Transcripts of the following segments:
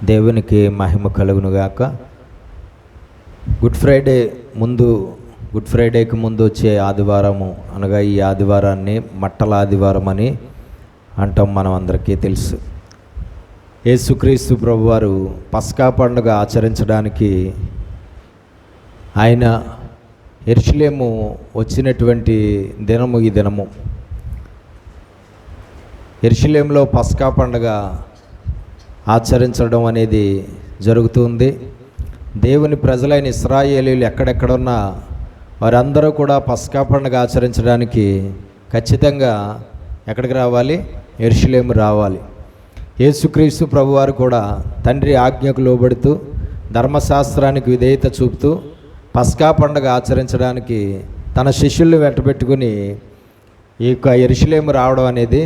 దేవునికి మహిమ కలుగునుగాక. గుడ్ ఫ్రైడేకి ముందు వచ్చే ఆదివారము అనగా ఈ ఆదివారాన్ని మట్టల ఆదివారం అని అంటాం. మనం అందరికీ తెలుసు. యేసుక్రీస్తు ప్రభువారు పస్కా పండుగ ఆచరించడానికి ఆయన యెరూషలేము వచ్చినటువంటి దినము ఈ దినము. యెరూషలేములో పస్కా పండుగ ఆచరించడం అనేది జరుగుతుంది. దేవుని ప్రజలైన ఇశ్రాయేలీయులు ఎక్కడెక్కడున్నా వారందరూ కూడా పస్కా పండుగ ఆచరించడానికి ఖచ్చితంగా ఎక్కడికి రావాలి? యెరూషలేము రావాలి. యేసుక్రీస్తు ప్రభువారు కూడా తండ్రి ఆజ్ఞకు లోబడుతూ ధర్మశాస్త్రానికి విధేయత చూపుతూ పస్కా పండుగ ఆచరించడానికి తన శిష్యుల్ని వెంటబెట్టుకుని ఈ యొక్క యెరూషలేము రావడం అనేది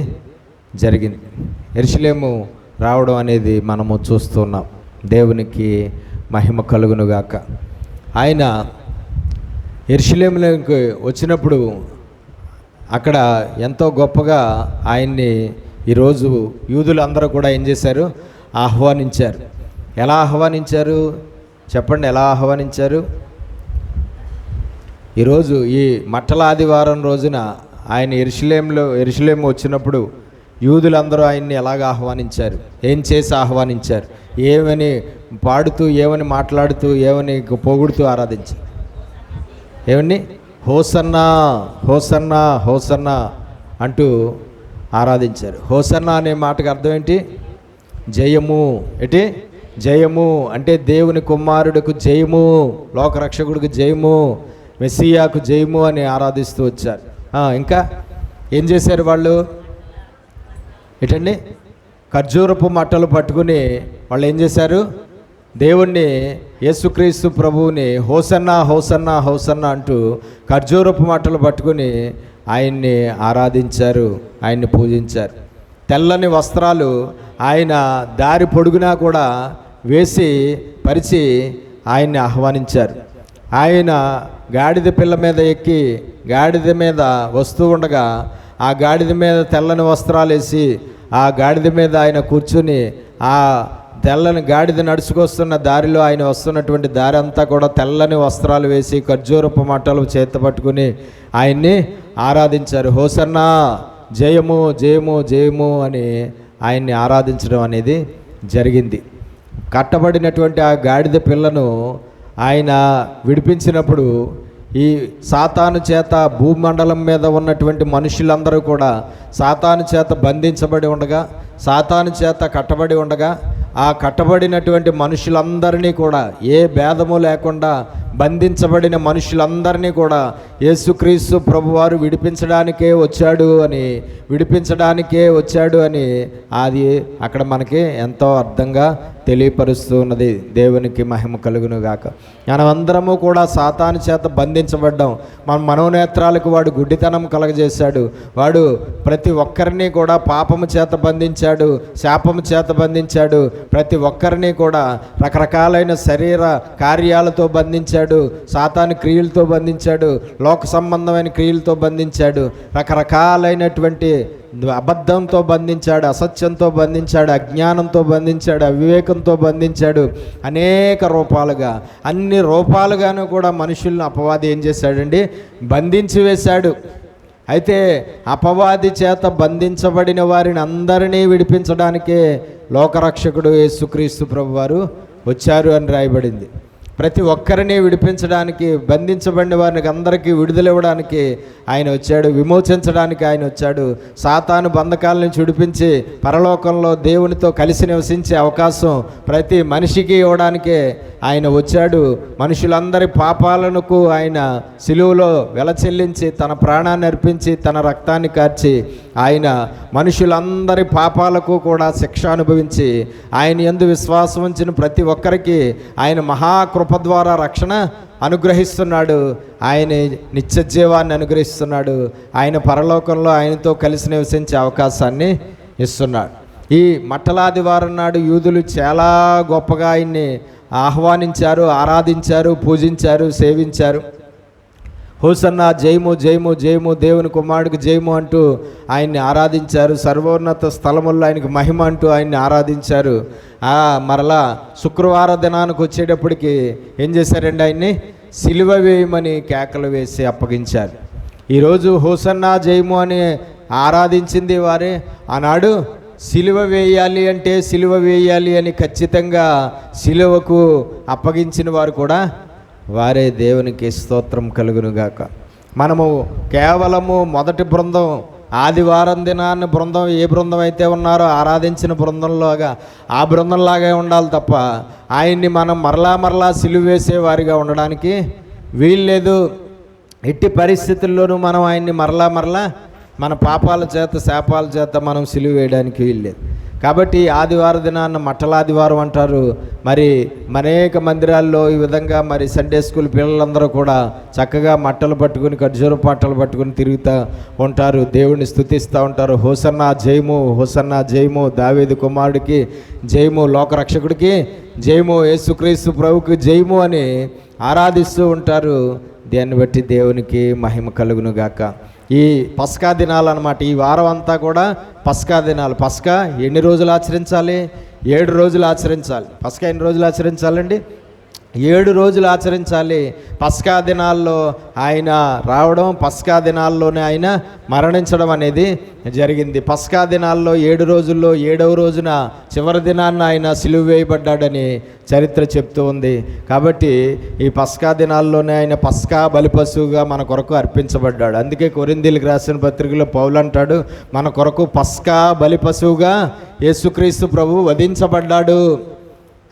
జరిగింది. యెరూషలేము రావడం అనేది మనము చూస్తున్నాం. దేవునికి మహిమ కలుగునుగాక. ఆయన యెరూషలేములోకి వచ్చినప్పుడు అక్కడ ఎంతో గొప్పగా ఆయన్ని ఈరోజు యూదులందరూ కూడా ఏం చేశారు? ఆహ్వానించారు. ఎలా ఆహ్వానించారు చెప్పండి? ఎలా ఆహ్వానించారు? ఈరోజు ఈ మట్టల ఆదివారం రోజున ఆయన యెరూషలేము వచ్చినప్పుడు యూదులందరూ ఆయన్ని ఎలాగ ఆహ్వానించారు? ఏం చేసి ఆహ్వానించారు? ఏమని పాడుతూ, ఏమని మాట్లాడుతూ, ఏమని పొగుడుతూ ఆరాధించారు? ఏమని? హోసన్నా హోసన్నా హోసన్నా అంటూ ఆరాధించారు. హోసన్నా అనే మాటకు అర్థం ఏంటి? జయము. ఏంటి? జయము అంటే దేవుని కుమారుడికి జయము, లోకరక్షకుడికి జయము, మెస్సియాకు జయము అని ఆరాధిస్తూ వచ్చారు. ఇంకా ఏం చేశారు వాళ్ళు? ఏంటండి? ఖర్జూరపు మట్టలు పట్టుకుని వాళ్ళు ఏం చేశారు? దేవుణ్ణి, యేసుక్రీస్తు ప్రభువుని హోసన్నా హోసన్నా హోసన్నా అంటూ ఖర్జూరపు మట్టలు పట్టుకుని ఆయన్ని ఆరాధించారు, ఆయన్ని పూజించారు. తెల్లని వస్త్రాలు ఆయన దారి పొడుగునా కూడా వేసి పరిచి ఆయన్ని ఆహ్వానించారు. ఆయన గాడిద పిల్ల మీద ఎక్కి గాడిద మీద వస్తూ ఉండగా ఆ గాడిద మీద తెల్లని వస్త్రాలు వేసి ఆ గాడిద మీద ఆయన కూర్చుని ఆ తెల్లని గాడిద నడుచుకొస్తున్న దారిలో ఆయన వస్తున్నటువంటి దారి అంతా కూడా తెల్లని వస్త్రాలు వేసి ఖర్జూరపు మట్టలు చేత పట్టుకుని ఆయన్ని ఆరాధించారు. హోసన్నా జయము జయము జయము అని ఆయన్ని ఆరాధించడం అనేది జరిగింది. కట్టబడినటువంటి ఆ గాడిద పిల్లను ఆయన విడిపించినప్పుడు ఈ సాతాను చేత భూమండలం మీద ఉన్నటువంటి మనుషులందరూ కూడా సాతాను చేత బంధించబడి ఉండగా, సాతాను చేత కట్టబడి ఉండగా, ఆ కట్టబడినటువంటి మనుషులందరినీ కూడా ఏ భేదము లేకుండా బంధించబడిన మనుషులందరినీ కూడా యేసుక్రీస్తు ప్రభువారు విడిపించడానికే వచ్చాడు అని అది అక్కడ మనకి ఎంతో అర్థంగా తెలియపరుస్తూ ఉన్నది. దేవునికి మహిమ కలుగునుగాక. మనమందరము కూడా సాతాను చేత బంధించబడ్డాం. మన మనోనేత్రాలకు వాడు గుడ్డితనం కలగజేశాడు. వాడు ప్రతి ఒక్కరిని కూడా పాపము చేత బంధించాడు, శాపము చేత బంధించాడు. ప్రతి ఒక్కరిని కూడా రకరకాలైన శరీర కార్యాలతో బంధించాడు, సాతాను క్రియలతో బంధించాడు, లోక సంబంధమైన క్రియలతో బంధించాడు, రకరకాలైనటువంటి అబద్ధంతో బంధించాడు, అసత్యంతో బంధించాడు, అజ్ఞానంతో బంధించాడు, అవివేకంతో బంధించాడు. అనేక రూపాలుగా, అన్ని రూపాలుగాను కూడా మనుషులను అపవాది ఏం చేశాడండి? బంధించి వేశాడు. అయితే అపవాది చేత బంధించబడిన వారిని అందరినీ విడిపించడానికే లోకరక్షకుడు యేసుక్రీస్తు ప్రభువారు వచ్చారు అని రాయబడింది. ప్రతి ఒక్కరిని విడిపించడానికి, బంధించబడిన వారికి అందరికీ విడుదల ఇవ్వడానికి ఆయన వచ్చాడు, విమోచించడానికి ఆయన వచ్చాడు. సాతాను బంధకాల నుంచి విడిపించి పరలోకంలో దేవునితో కలిసి నివసించే అవకాశం ప్రతి మనిషికి ఇవ్వడానికే ఆయన వచ్చాడు. మనుషులందరి పాపాలకు ఆయన సిలువలో వెల చెల్లించి తన ప్రాణాన్ని అర్పించి తన రక్తాన్ని కార్చి ఆయన మనుషులందరి పాపాలకు కూడా శిక్ష అనుభవించి ఆయన యందు విశ్వాసం ఉంచిన ప్రతి ఒక్కరికి ఆయన మహాకృప ద్వారా రక్షణ అనుగ్రహిస్తున్నాడు. ఆయన నిత్య జీవాన్ని అనుగ్రహిస్తున్నాడు. ఆయన పరలోకంలో ఆయనతో కలిసి నివసించే అవకాశాన్ని ఇస్తున్నాడు. ఈ మట్టలాదివారం నాడు యూదులు చాలా గొప్పగా ఆయన్ని ఆహ్వానించారు, ఆరాధించారు, పూజించారు, సేవించారు. హోసన్నా జయము జయము జయము, దేవుని కుమారుడికి జయము అంటూ ఆయన్ని ఆరాధించారు. సర్వోన్నత స్థలముల్లో ఆయనకు మహిమ అంటూ ఆయన్ని ఆరాధించారు. మరలా శుక్రవార దినానికి వచ్చేటప్పటికి ఏం చేశారండి? ఆయన్ని సిలువ వేయమని కేకలు వేసి అప్పగించారు. ఈరోజు హోసన్నా జయము అని ఆరాధించింది వారే. ఆనాడు సిలువ వేయాలి అంటే సిలువ వేయాలి అని ఖచ్చితంగా సిలువకు అప్పగించిన వారు కూడా వారే. దేవునికి స్తోత్రం కలుగునుగాక. మనము కేవలము మొదటి బృందం, ఆదివారం దినాన్ని బృందం ఏ బృందం అయితే ఉన్నారో ఆరాధించిన బృందంలాగా ఆ బృందంలాగే ఉండాలి తప్ప ఆయన్ని మనం మరలా సిలువ వేసేవారిగా ఉండడానికి వీల్లేదు. ఎట్టి పరిస్థితుల్లోనూ మనం ఆయన్ని మరలా మన పాపాల చేత శాపాల చేత మనం సిలువ వేయడానికి వీల్లేదు. కాబట్టి ఆదివారం దినాన్ని మట్టలాదివారం అంటారు. మరి అనేక మందిరాల్లో ఈ విధంగా మరి సండే స్కూల్ పిల్లలందరూ కూడా చక్కగా మట్టలు పట్టుకుని ఖర్జూర పాటలు పట్టుకుని తిరుగుతూ ఉంటారు, దేవుణ్ణి స్తుతిస్తూ ఉంటారు. హోసన్నా జయము, హోసన్నా జయము, దావీదు కుమారుడికి జయము, లోకరక్షకుడికి జయము, యేసుక్రీస్తు ప్రభువుకి జయము అని ఆరాధిస్తూ ఉంటారు. దాన్ని బట్టి దేవునికి మహిమ కలుగునుగాక. ఈ పస్కా దినాలు అన్నమాట. ఈ వారం అంతా కూడా పస్కా దినాలు. పస్కా ఎన్ని రోజులు ఆచరించాలి? 7 రోజులు ఆచరించాలి. పస్కా ఎన్ని రోజులు ఆచరించాలండి? 7 రోజులు ఆచరించాలి. పస్కా దినాల్లో ఆయన రావడం, పస్కా దినాల్లోనే ఆయన మరణించడం అనేది జరిగింది. పస్కా దినాల్లో 7 రోజుల్లో 7వ రోజున చివరి దినాన్న ఆయన సిలువ వేయబడ్డాడని చరిత్ర చెప్తూ ఉంది. కాబట్టి ఈ పస్కా దినాల్లోనే ఆయన పస్కా బలిపశువుగా మన కొరకు అర్పించబడ్డాడు. అందుకే కొరింథీయులకు రాసిన పత్రికలో పౌలు అంటాడు, మన కొరకు పస్కా బలిపశువుగా యేసుక్రీస్తు ప్రభువు వధించబడ్డాడు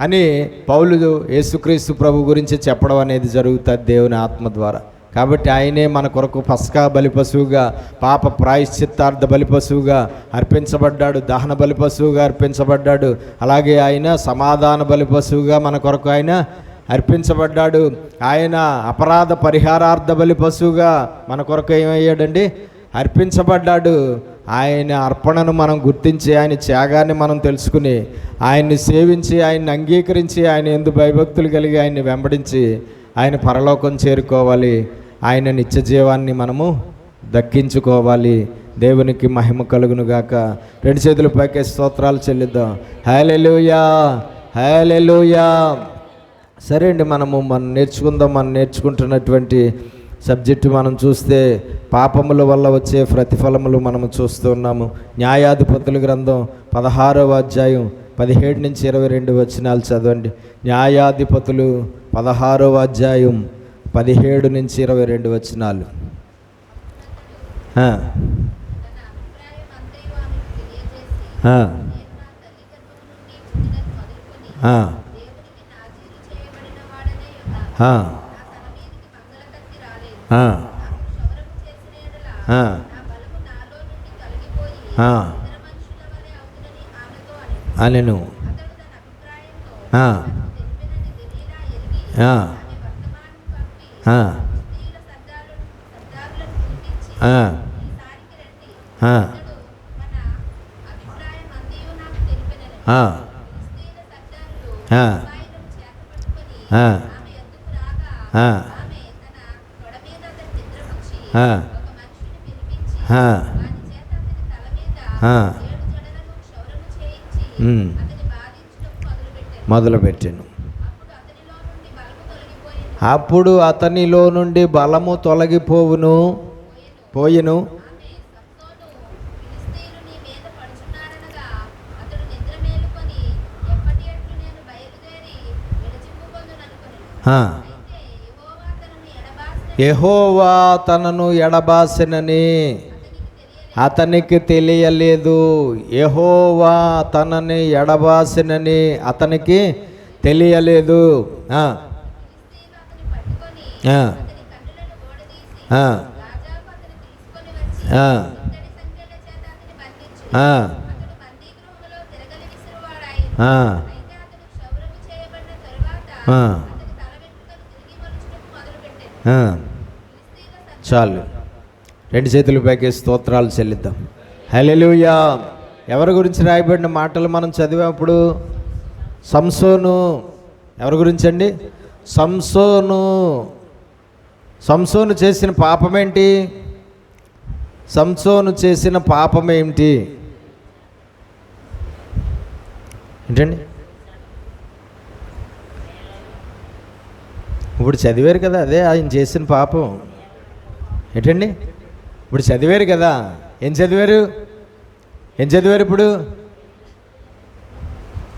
అని పౌలు యేసుక్రీస్తు ప్రభు గురించి చెప్పడం అనేది జరుగుతుంది దేవుని ఆత్మ ద్వారా. కాబట్టి ఆయనే మన కొరకు పస్కా బలిపశువుగా, పాప ప్రాయశ్చిత్తార్థ బలిపశువుగా అర్పించబడ్డాడు, దహన బలిపశువుగా అర్పించబడ్డాడు. అలాగే ఆయన సమాధాన బలిపశువుగా మన కొరకు ఆయన అర్పించబడ్డాడు. ఆయన అపరాధ పరిహారార్థ బలిపశువుగా మన కొరకు ఏమయ్యాడండి? అర్పించబడ్డాడు. ఆయన అర్పణను మనం గుర్తించి, ఆయన త్యాగాన్ని మనం తెలుసుకుని, ఆయన్ని సేవించి, ఆయన్ని అంగీకరించి, ఆయన యందు భయభక్తులు కలిగి ఆయన్ని వెంబడించి ఆయన పరలోకం చేరుకోవాలి. ఆయన నిత్య జీవాన్ని మనము దక్కించుకోవాలి. దేవునికి మహిమ కలుగునుగాక. 2 చేతులు పైకి స్తోత్రాలు చెల్లిద్దాం. హల్లెలూయా, హల్లెలూయా. సరే అండి, మనం నేర్చుకుంటున్నటువంటి సబ్జెక్టు మనం చూస్తే పాపముల వల్ల వచ్చే ప్రతిఫలములు మనము చూస్తున్నాము. న్యాయాధిపతుల గ్రంథం 16వ అధ్యాయం 17 నుంచి 22 వచనాలు చదవండి. న్యాయాధిపతులు 16వ అధ్యాయం 17 నుంచి 22 వచనాలు. అనెను. మొదలుపెట్టాను. అప్పుడు అతనిలో నుండి బలము తొలగిపోవును పోయిను. యెహోవా తనను ఎడబాసెనని అతనికి తెలియలేదు. యెహోవా తనని ఎడబాసెనని అతనికి తెలియలేదు. చాలు, 2 చేతుల పైకి స్తోత్రాలు చెల్లిద్దాం. హల్లెలూయా. ఎవరి గురించి రాయబడిన మాటలు మనం చదివేప్పుడు? సంసోను. ఎవరి గురించి అండి? సంసోను. సంసోను చేసిన పాపం ఏంటి? సంసోను చేసిన పాపం ఏమిటి ఏంటండి? ఇప్పుడు చదివారు కదా, అదే ఆయన చేసిన పాపం ఏంటండి? ఇప్పుడు చదివారు కదా, ఏం చదివారు? ఇప్పుడు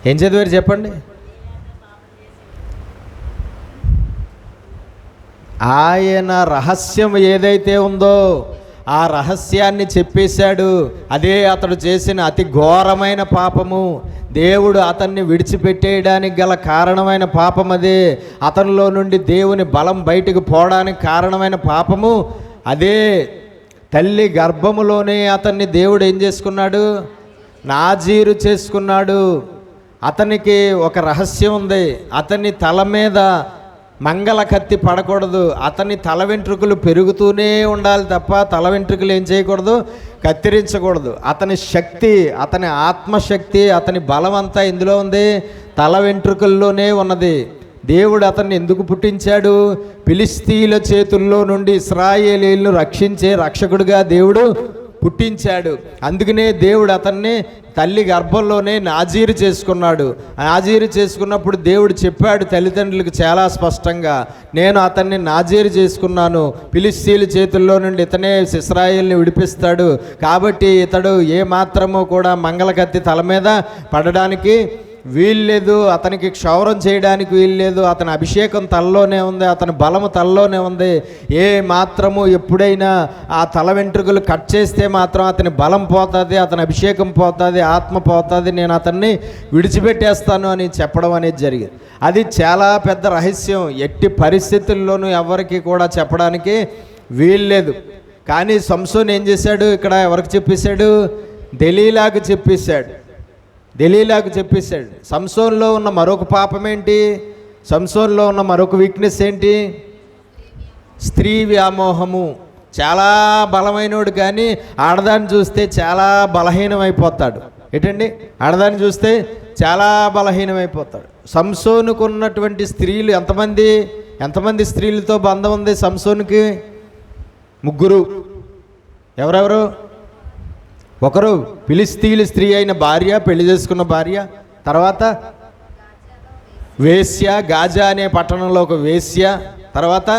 ఏం చదివారు చెప్పండి? ఆయన రహస్యం ఏదైతే ఉందో ఆ రహస్యాన్ని చెప్పేశాడు. అదే అతడు చేసిన అతి ఘోరమైన పాపము. దేవుడు అతన్ని విడిచిపెట్టేయడానికి గల కారణమైన పాపం అదే. అతనిలో నుండి దేవుని బలం బయటకు పోవడానికి కారణమైన పాపము అదే. తల్లి గర్భములోనే అతన్ని దేవుడు ఏం చేసుకున్నాడు? నాజీరు చేసుకున్నాడు. అతనికి ఒక రహస్యం ఉంది. అతని తల మీద మంగళ కత్తి పడకూడదు. అతని తల వెంట్రుకలు పెరుగుతూనే ఉండాలి తప్ప తల వెంట్రుకలు ఏం చేయకూడదు? కత్తిరించకూడదు. అతని శక్తి, అతని ఆత్మశక్తి, అతని బలం అంతా ఇందులో ఉంది, తల వెంట్రుకల్లోనే ఉన్నది. దేవుడు అతన్ని ఎందుకు పుట్టించాడు? ఫిలిష్తీయుల చేతుల్లో నుండి ఇశ్రాయేలీయులను రక్షించే రక్షకుడిగా దేవుడు పుట్టించాడు. అందుకనే దేవుడు అతన్ని తల్లి గర్భంలోనే నాజీరు చేసుకున్నాడు. నాజీరు చేసుకున్నప్పుడు దేవుడు చెప్పాడు తల్లిదండ్రులకు చాలా స్పష్టంగా, నేను అతన్ని నాజీరు చేసుకున్నాను, ఫిలిష్తీయుల చేతుల్లో నుండి ఇతనే ఇశ్రాయేలుని విడిపిస్తాడు, కాబట్టి ఇతడు ఏ మాత్రము కూడా మంగళకత్తి తల మీద పడడానికి వీల్లేదు, అతనికి క్షౌరం చేయడానికి వీల్లేదు, అతని అభిషేకం తలలోనే ఉంది, అతని బలము తలలోనే ఉంది. ఏ మాత్రము ఎప్పుడైనా ఆ తల వెంట్రుకలు కట్ చేస్తే మాత్రం అతని బలం పోతుంది, అతని అభిషేకం పోతుంది, ఆత్మ పోతుంది, నేను అతన్ని విడిచిపెట్టేస్తాను అని చెప్పడం అనేది జరిగింది. అది చాలా పెద్ద రహస్యం. ఎట్టి పరిస్థితుల్లోనూ ఎవరికి కూడా చెప్పడానికి వీల్లేదు. కానీ సంసోను ఏం చేశాడు? ఇక్కడ ఎవరికి చెప్పేశాడు? దెలీలాకు చెప్పేశాడు. సంసోన్లో ఉన్న మరొక పాపం ఏంటి? సంసోన్లో ఉన్న మరొక వీక్నెస్ ఏంటి? స్త్రీ వ్యామోహము. చాలా బలమైనోడు కానీ ఆడదాన్ని చూస్తే చాలా బలహీనమైపోతాడు. ఏంటండి? ఆడదాన్ని చూస్తే చాలా బలహీనమైపోతాడు. సంసోనుకున్నటువంటి స్త్రీలు ఎంతమంది స్త్రీలతో బంధం ఉంది సంసోనుకి? 3. ఎవరెవరు? ఒకరు ఫిలిష్తీయుల స్త్రీ అయిన భార్య, పెళ్లి చేసుకున్న భార్య. తర్వాత వేశ్య, గాజా అనే పట్టణంలో ఒక వేశ్య. తర్వాత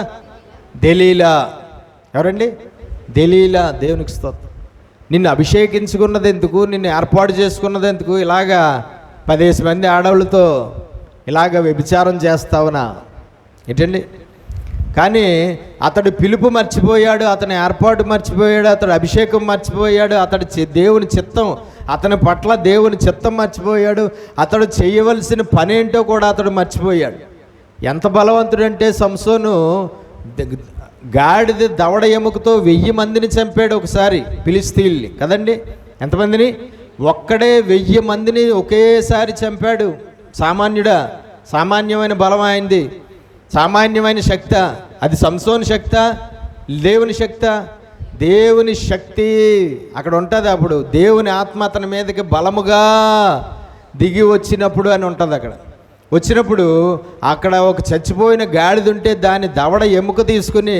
దెలీలా. ఎవరండి? దెలీలా. దేవునికి స్తోత్రం. నిన్ను అభిషేకించుకున్నది ఎందుకు? నిన్ను ఏర్పాటు చేసుకున్నది ఎందుకు? ఇలాగా 10 మంది ఆడవాళ్ళతో ఇలాగ వ్యభిచారం చేస్తావునా? ఏంటండి? కానీ అతడు పిలుపు మర్చిపోయాడు, అతని ఏర్పాటు మర్చిపోయాడు, అతడు అభిషేకం మర్చిపోయాడు, అతడు దేవుని చిత్తం, అతని పట్ల దేవుని చిత్తం మర్చిపోయాడు, అతడు చేయవలసిన పని ఏంటో కూడా అతడు మర్చిపోయాడు. ఎంత బలవంతుడంటే సంసోను గాడిద దవడ ఎముకతో 1000 మందిని చంపాడు ఒకసారి, ఫిలిష్తీయుల్ని. కదండి? ఎంతమందిని? ఒక్కడే 1000 మందిని ఒకేసారి చంపాడు. సామాన్యమైన బలం అయింది, సామాన్యమైన శక్తి. అది సంసోను శక్తి, దేవుని శక్తి. దేవుని శక్తి అక్కడ ఉంటుంది. అప్పుడు దేవుని ఆత్మ అతని మీదకి బలముగా దిగి వచ్చినప్పుడు అని ఉంటుంది. అక్కడ వచ్చినప్పుడు అక్కడ ఒక చచ్చిపోయిన గాడిద ఉంటే దాని దవడ ఎముక తీసుకుని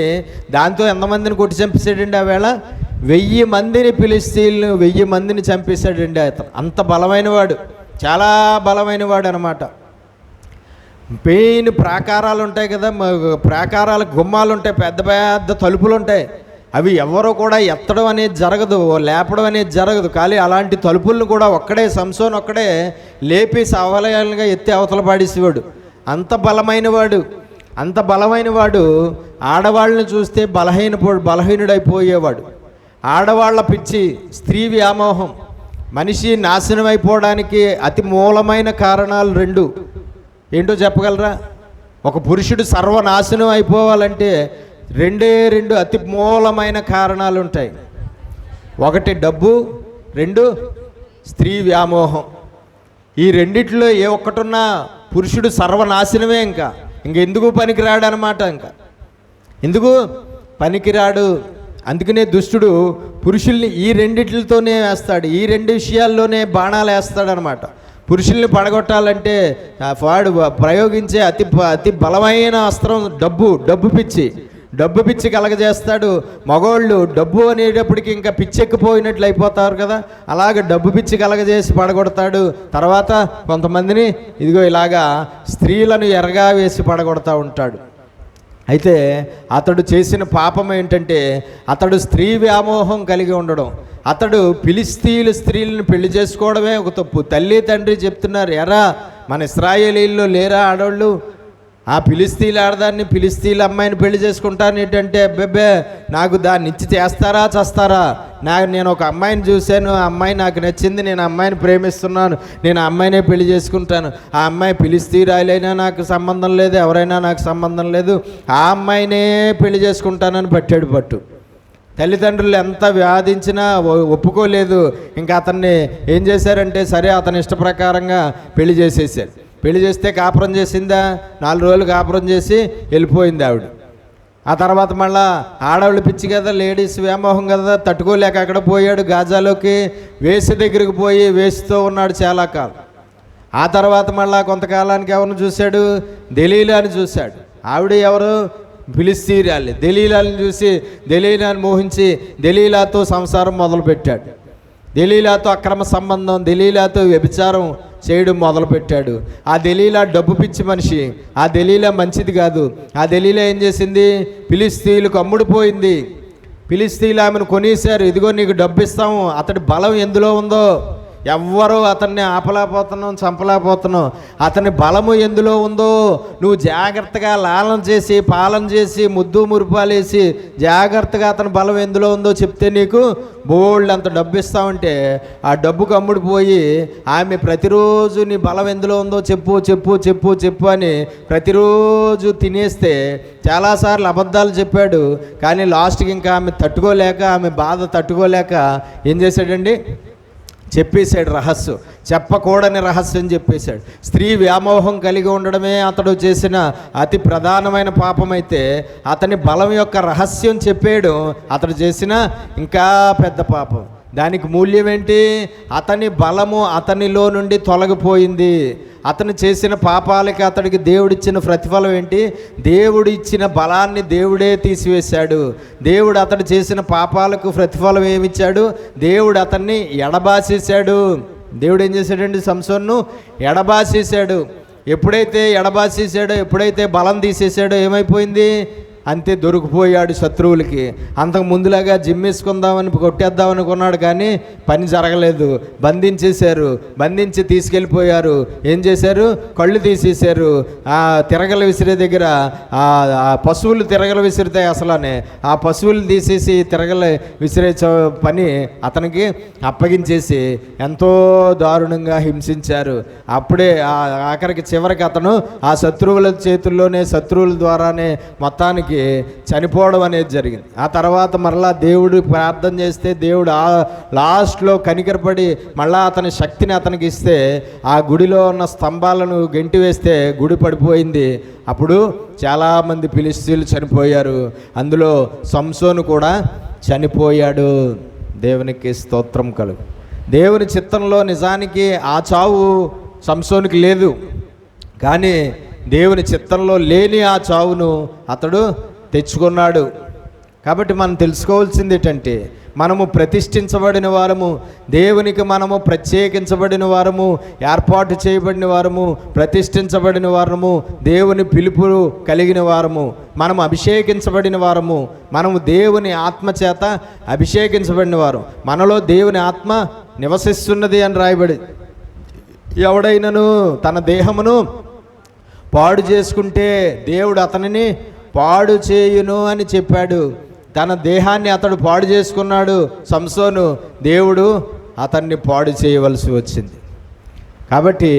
దాంతో ఎంతమందిని కొట్టి చంపేశాడండి? ఆ వేళ 1000 మందిని, ఫిలిష్తీయులను 1000 మందిని చంపేశాడండి అతను. అంత బలమైనవాడు, చాలా బలమైనవాడు అనమాట. పెయిన్ ప్రాకారాలు ఉంటాయి కదా, ప్రాకారాల గుమ్మాలు ఉంటాయి, పెద్ద పెద్ద తలుపులు ఉంటాయి. అవి ఎవరో కూడా ఎత్తడం అనేది జరగదు, లేపడం అనేది జరగదు. కానీ అలాంటి తలుపులను కూడా సంసోను ఒక్కడే లేపి సవలయాలుగా ఎత్తి అవతల పాడేసేవాడు. అంత బలమైన వాడు ఆడవాళ్ళని చూస్తే బలహీనుడైపోయేవాడు. ఆడవాళ్ళ పిచ్చి, స్త్రీ వ్యామోహం మనిషి నాశనం అయిపోవడానికి అతి మూలమైన కారణాలు 2. ఏంటో చెప్పగలరా? ఒక పురుషుడు సర్వనాశనం అయిపోవాలంటే 2 అతి మూలమైన కారణాలు ఉంటాయి. 1 డబ్బు, 2 స్త్రీ వ్యామోహం. ఈ రెండిట్లో ఏ ఒక్కటున్నా పురుషుడు సర్వనాశనమే. ఇంకెందుకు పనికిరాడు అనమాట. ఎందుకు పనికిరాడు? అందుకనే దుష్టుడు పురుషుల్ని ఈ రెండిట్లతోనే వేస్తాడు, ఈ 2 విషయాల్లోనే బాణాలు వేస్తాడనమాట. పురుషుల్ని పడగొట్టాలంటే వాడు ప్రయోగించే అతి బలమైన అస్త్రం డబ్బు పిచ్చి. డబ్బు పిచ్చి కలగజేస్తాడు. మగోళ్ళు డబ్బు అనేటప్పటికి ఇంకా పిచ్చెక్కిపోయినట్లు అయిపోతారు కదా, అలాగ డబ్బు పిచ్చి కలగజేసి పడగొడతాడు. తర్వాత కొంతమందిని ఇదిగో ఇలాగా స్త్రీలను ఎరగా వేసి పడగొడతా ఉంటాడు. అయితే అతడు చేసిన పాపం ఏంటంటే అతడు స్త్రీ వ్యామోహం కలిగి ఉండడం. అతడు ఫిలిష్తీయుల స్త్రీలను పెళ్లి చేసుకోవడమే ఒక తప్పు. తల్లి తండ్రి చెప్తున్నారు, ఎరా మన ఇశ్రాయేలీల్లో లేరా ఆడవాళ్ళు, ఆ ఫిలిష్తీయుల ఆడదాన్ని ఫిలిష్తీయుల అమ్మాయిని పెళ్లి చేసుకుంటాను ఏంటంటే, అబ్బెబ్బే నాకు దాన్ని ఇచ్చి చేస్తారా చేస్తారా, నేను ఒక అమ్మాయిని చూశాను, ఆ అమ్మాయి నాకు నచ్చింది, నేను ఆ అమ్మాయిని ప్రేమిస్తున్నాను, నేను ఆ అమ్మాయినే పెళ్లి చేసుకుంటాను, ఆ అమ్మాయి ఫిలిష్తీయురాలైనా నాకు సంబంధం లేదు, ఎవరైనా నాకు సంబంధం లేదు, ఆ అమ్మాయినే పెళ్లి చేసుకుంటానని పట్టాడు పట్టు. తల్లిదండ్రులు ఎంత వ్యాధించినా ఒప్పుకోలేదు. ఇంకా అతన్ని ఏం చేశారంటే, సరే అతని ఇష్ట ప్రకారంగా పెళ్లి చేసేసారు. పెళ్లి చేస్తే కాపురం చేసిందా, 4 రోజులు కాపురం చేసి వెళ్ళిపోయింది ఆవిడ. ఆ తర్వాత మళ్ళా ఆడవాళ్ళు పిచ్చి కదా, లేడీస్ వ్యామోహం కదా, తట్టుకోలేక అక్కడ పోయాడు గాజాలోకి, వేసి దగ్గరికి పోయి వేస్తూ ఉన్నాడు చాలా కాలం. ఆ తర్వాత మళ్ళా కొంతకాలానికి ఎవరిని చూశాడు, దెలీలాని చూశాడు. ఆవిడ ఎవరు, ఫిలిష్తీయురాలు. దెలీలాని చూసి దెలీలాని మోహించి దెలీలాతో సంసారం మొదలుపెట్టాడు. దెలీలాతో అక్రమ సంబంధం, దెలీలాతో వ్యభిచారం చేయడం మొదలుపెట్టాడు. ఆ దెలీలా డబ్బు పిచ్చి మనిషి, ఆ దెలీలా మంచిది కాదు. ఆ దెలీలా ఏం చేసింది, ఫిలిష్తీయులకు అమ్ముడుపోయింది. ఫిలిష్తీయులు ఆమెను కొనేశారు, ఇదిగో నీకు డబ్బు ఇస్తాము. అతడి బలం ఎందులో ఉందో, ఎవ్వరూ అతన్ని ఆపలేకపోతున్నాం, చంపలేకపోతున్నాం. అతని బలము ఎందులో ఉందో నువ్వు జాగ్రత్తగా లాలన చేసి పాలన చేసి ముద్దు మురుపాలేసి జాగ్రత్తగా అతని బలం ఎందులో ఉందో చెప్తే నీకు బోల్డ్ అంత డబ్బు ఇస్తామంటే, ఆ డబ్బుకు అమ్ముడిపోయి ఆమె ప్రతిరోజు నీ బలం ఎందులో ఉందో చెప్పు చెప్పు చెప్పు చెప్పు అని ప్రతిరోజు తినేస్తే చాలాసార్లు అబద్ధాలు చెప్పాడు. కానీ లాస్ట్కి ఇంకా ఆమె తట్టుకోలేక, ఆమె బాధ తట్టుకోలేక ఏం చేశాడండి, చెప్పేశాడు రహస్యం, చెప్పకూడని రహస్యం చెప్పేశాడు. స్త్రీ వ్యామోహం కలిగి ఉండడమే అతడు చేసిన అతి ప్రధానమైన పాపం అయితే, అతని బలం యొక్క రహస్యం చెప్పాడు అతడు చేసిన ఇంకా పెద్ద పాపం. దానికి మూల్యం ఏంటి, అతని బలము అతనిలో నుండి తొలగిపోయింది. అతను చేసిన పాపాలకి అతడికి దేవుడిచ్చిన ప్రతిఫలం ఏంటి, దేవుడిచ్చిన బలాన్ని దేవుడే తీసివేశాడు. దేవుడు అతడు చేసిన పాపాలకు ప్రతిఫలం ఏమిచ్చాడు, దేవుడు అతన్ని ఎడబాసేశాడు. దేవుడు ఏం చేశాడండి, సంసోన్ను ఎడబాసేశాడు. ఎప్పుడైతే ఎడబాసేశాడో, ఎప్పుడైతే బలం తీసేశాడో ఏమైపోయింది, అంతే దొరికిపోయాడు శత్రువులకి. అంతకు ముందులాగా జిమ్మేసుకుందామని కొట్టేద్దామనుకున్నాడు, కానీ పని జరగలేదు. బంధించేశారు, బంధించి తీసుకెళ్ళిపోయారు. ఏం చేశారు, కళ్ళు తీసేశారు. ఆ తిరగల విసిరే దగ్గర ఆ పశువులు తిరగల విసిరితాయి అసలనే, ఆ పశువులు తీసేసి తిరగల విసిరే పని అతనికి అప్పగించేసి ఎంతో దారుణంగా హింసించారు. అప్పుడే ఆఖరికి చివరికి అతను ఆ శత్రువుల చేతుల్లోనే, శత్రువుల ద్వారానే మొత్తానికి చనిపోవడం అనేది జరిగింది. ఆ తర్వాత మరలా దేవుడు ప్రార్థన చేస్తే దేవుడు లాస్ట్లో కనికరపడి మళ్ళా అతని శక్తిని అతనికి ఇస్తే, ఆ గుడిలో ఉన్న స్తంభాలను గెంటి వేస్తే గుడి పడిపోయింది. అప్పుడు చాలామంది ఫిలిష్తీయులు చనిపోయారు. అందులో సంసోను కూడా చనిపోయాడు. దేవునికి స్తోత్రం కలుగు. దేవుని చిత్తంలో నిజానికి ఆ చావు సంసోనుకి లేదు, కానీ దేవుని చిత్తంలో లేని ఆ చావును అతడు తెచ్చుకున్నాడు. కాబట్టి మనం తెలుసుకోవాల్సింది ఏంటంటే, మనము ప్రతిష్ఠించబడిన వారము, దేవునికి మనము ప్రత్యేకించబడిన వారము, ఏర్పాటు చేయబడిన వారము, ప్రతిష్ఠించబడిన వారము, దేవుని పిలుపు కలిగిన వారము, మనము అభిషేకించబడిన వారము, మనము దేవుని ఆత్మ చేత అభిషేకించబడిన వారు. మనలో దేవుని ఆత్మ నివసిస్తున్నది అని రాయబడి, ఎవడైనను తన దేహమును పాడు చేసుకుంటే దేవుడు అతనిని పాడు చేయును అని చెప్పాడు. తన దేహాన్ని అతడు పాడు చేసుకున్నాడు సంసోను, దేవుడు అతన్ని పాడు చేయవలసి వచ్చింది. కాబట్టి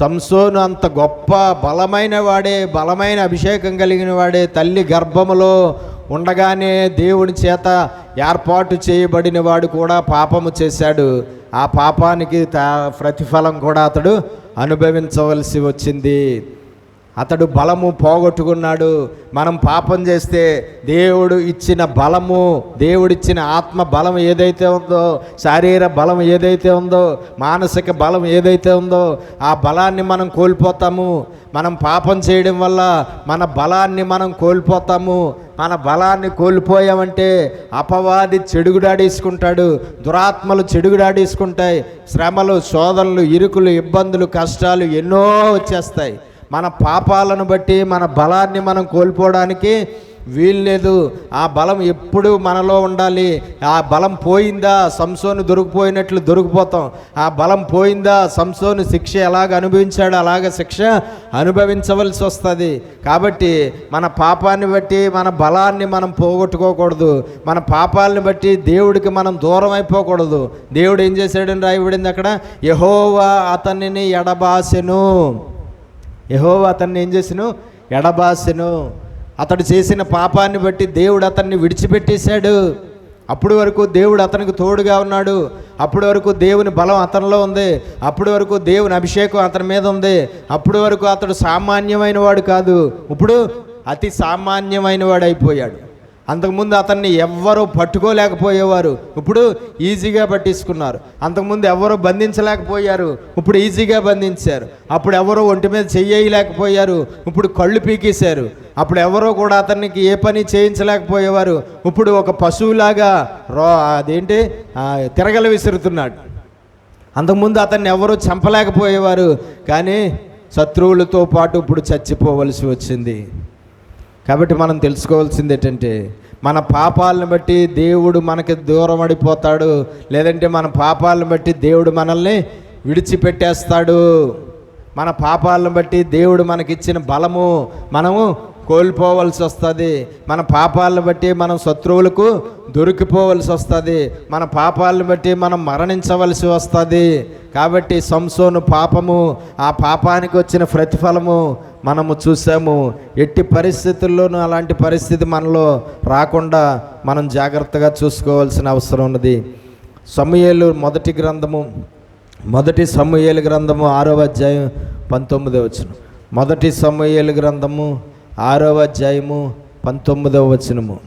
సంసోను అంత గొప్ప బలమైన వాడే, బలమైన అభిషేకం కలిగిన వాడే. తల్లి గర్భములో ఉండగానే దేవుని చేత ఏర్పాటు చేయబడిన వాడు కూడా పాపము చేశాడు. ఆ పాపానికి ప్రతిఫలం కూడా అతడు అనుభవించవలసి వచ్చింది. అతడు బలము పోగొట్టుకున్నాడు. మనం పాపం చేస్తే దేవుడు ఇచ్చిన బలము, దేవుడిచ్చిన ఆత్మ బలం ఏదైతే ఉందో, శారీర బలం ఏదైతే ఉందో, మానసిక బలం ఏదైతే ఉందో, ఆ బలాన్ని మనం కోల్పోతాము. మనం పాపం చేయడం వల్ల మన బలాన్ని మనం కోల్పోతాము. మన బలాన్ని కోల్పోయామంటే అపవాది చెడుగుడాడేసుకుంటాడు, దురాత్మలు చెడుగుడాడేసుకుంటాయి, శ్రమలు, శోధనలు, ఇరుకులు, ఇబ్బందులు, కష్టాలు ఎన్నో వచ్చేస్తాయి. మన పాపాలను బట్టి మన బలాన్ని మనం కోల్పోవడానికి వీల్లేదు. ఆ బలం ఎప్పుడు మనలో ఉండాలి. ఆ బలం పోయిందా సంసోను దొరికిపోయినట్లు దొరికిపోతాం. ఆ బలం పోయిందా సంసోను శిక్ష ఎలాగ అనుభవించాడో అలాగ శిక్ష అనుభవించవలసి వస్తుంది. కాబట్టి మన పాపాన్ని బట్టి మన బలాన్ని మనం పోగొట్టుకోకూడదు. మన పాపాలను బట్టి దేవుడికి మనం దూరం అయిపోకూడదు. దేవుడు ఏం చేశాడని రాయబడింది అక్కడ, యెహోవా అతనిని ఎడబాసెను. యెహోవా అతన్ని ఏం చేసెను? ఎడబాసెను. అతడు చేసిన పాపాన్ని బట్టి దేవుడు అతన్ని విడిచిపెట్టేశాడు. అప్పటి వరకు దేవుడు అతనికి తోడుగా ఉన్నాడు. అప్పటి వరకు దేవుని బలం అతనిలో ఉంది. అప్పటి వరకు దేవుని అభిషేకం అతని మీద ఉంది. అప్పటి వరకు అతడు సామాన్యమైన వాడు కాదు, ఇప్పుడు అతి సామాన్యమైన వాడు అయిపోయాడు. అంతకుముందు అతన్ని ఎవ్వరూ పట్టుకోలేకపోయేవారు, ఇప్పుడు ఈజీగా పట్టించుకున్నారు. అంతకుముందు ఎవరో బంధించలేకపోయారు, ఇప్పుడు ఈజీగా బంధించారు. అప్పుడు ఎవరో ఒంటి మీద చెయ్యలేకపోయారు, ఇప్పుడు కళ్ళు పీకేశారు. అప్పుడు ఎవరో కూడా అతనికి ఏ పని చేయించలేకపోయేవారు, ఇప్పుడు ఒక పశువులాగా అదేంటి తిరగలు విసురుతున్నాడు. అంతకుముందు అతన్ని ఎవరూ చంపలేకపోయేవారు, కానీ శత్రువులతో పాటు ఇప్పుడు చచ్చిపోవలసి వచ్చింది. కాబట్టి మనం తెలుసుకోవాల్సింది ఏంటంటే, మన పాపాలను బట్టి దేవుడు మనకి దూరం పడిపోతాడు, లేదంటే మన పాపాలను బట్టి దేవుడు మనల్ని విడిచిపెట్టేస్తాడు. మన పాపాలను బట్టి దేవుడు మనకిచ్చిన బలము మనము కోల్పోవలసి వస్తుంది. మన పాపాలను బట్టి మనం శత్రువులకు దొరికిపోవలసి వస్తుంది. మన పాపాలను బట్టి మనం మరణించవలసి వస్తుంది. కాబట్టి సంసోను పాపము, ఆ పాపానికి వచ్చిన ప్రతిఫలము మనము చూసాము. ఎట్టి పరిస్థితుల్లోనూ అలాంటి పరిస్థితి మనలో రాకుండా మనం జాగ్రత్తగా చూసుకోవాల్సిన అవసరం ఉన్నది. సమూయేలు మొదటి సమూయేలు గ్రంథము 6వ అధ్యాయం 19వ వచనం. మొదటి సమూయేలు గ్రంథము 6వ అధ్యాయము 19వ వచనము.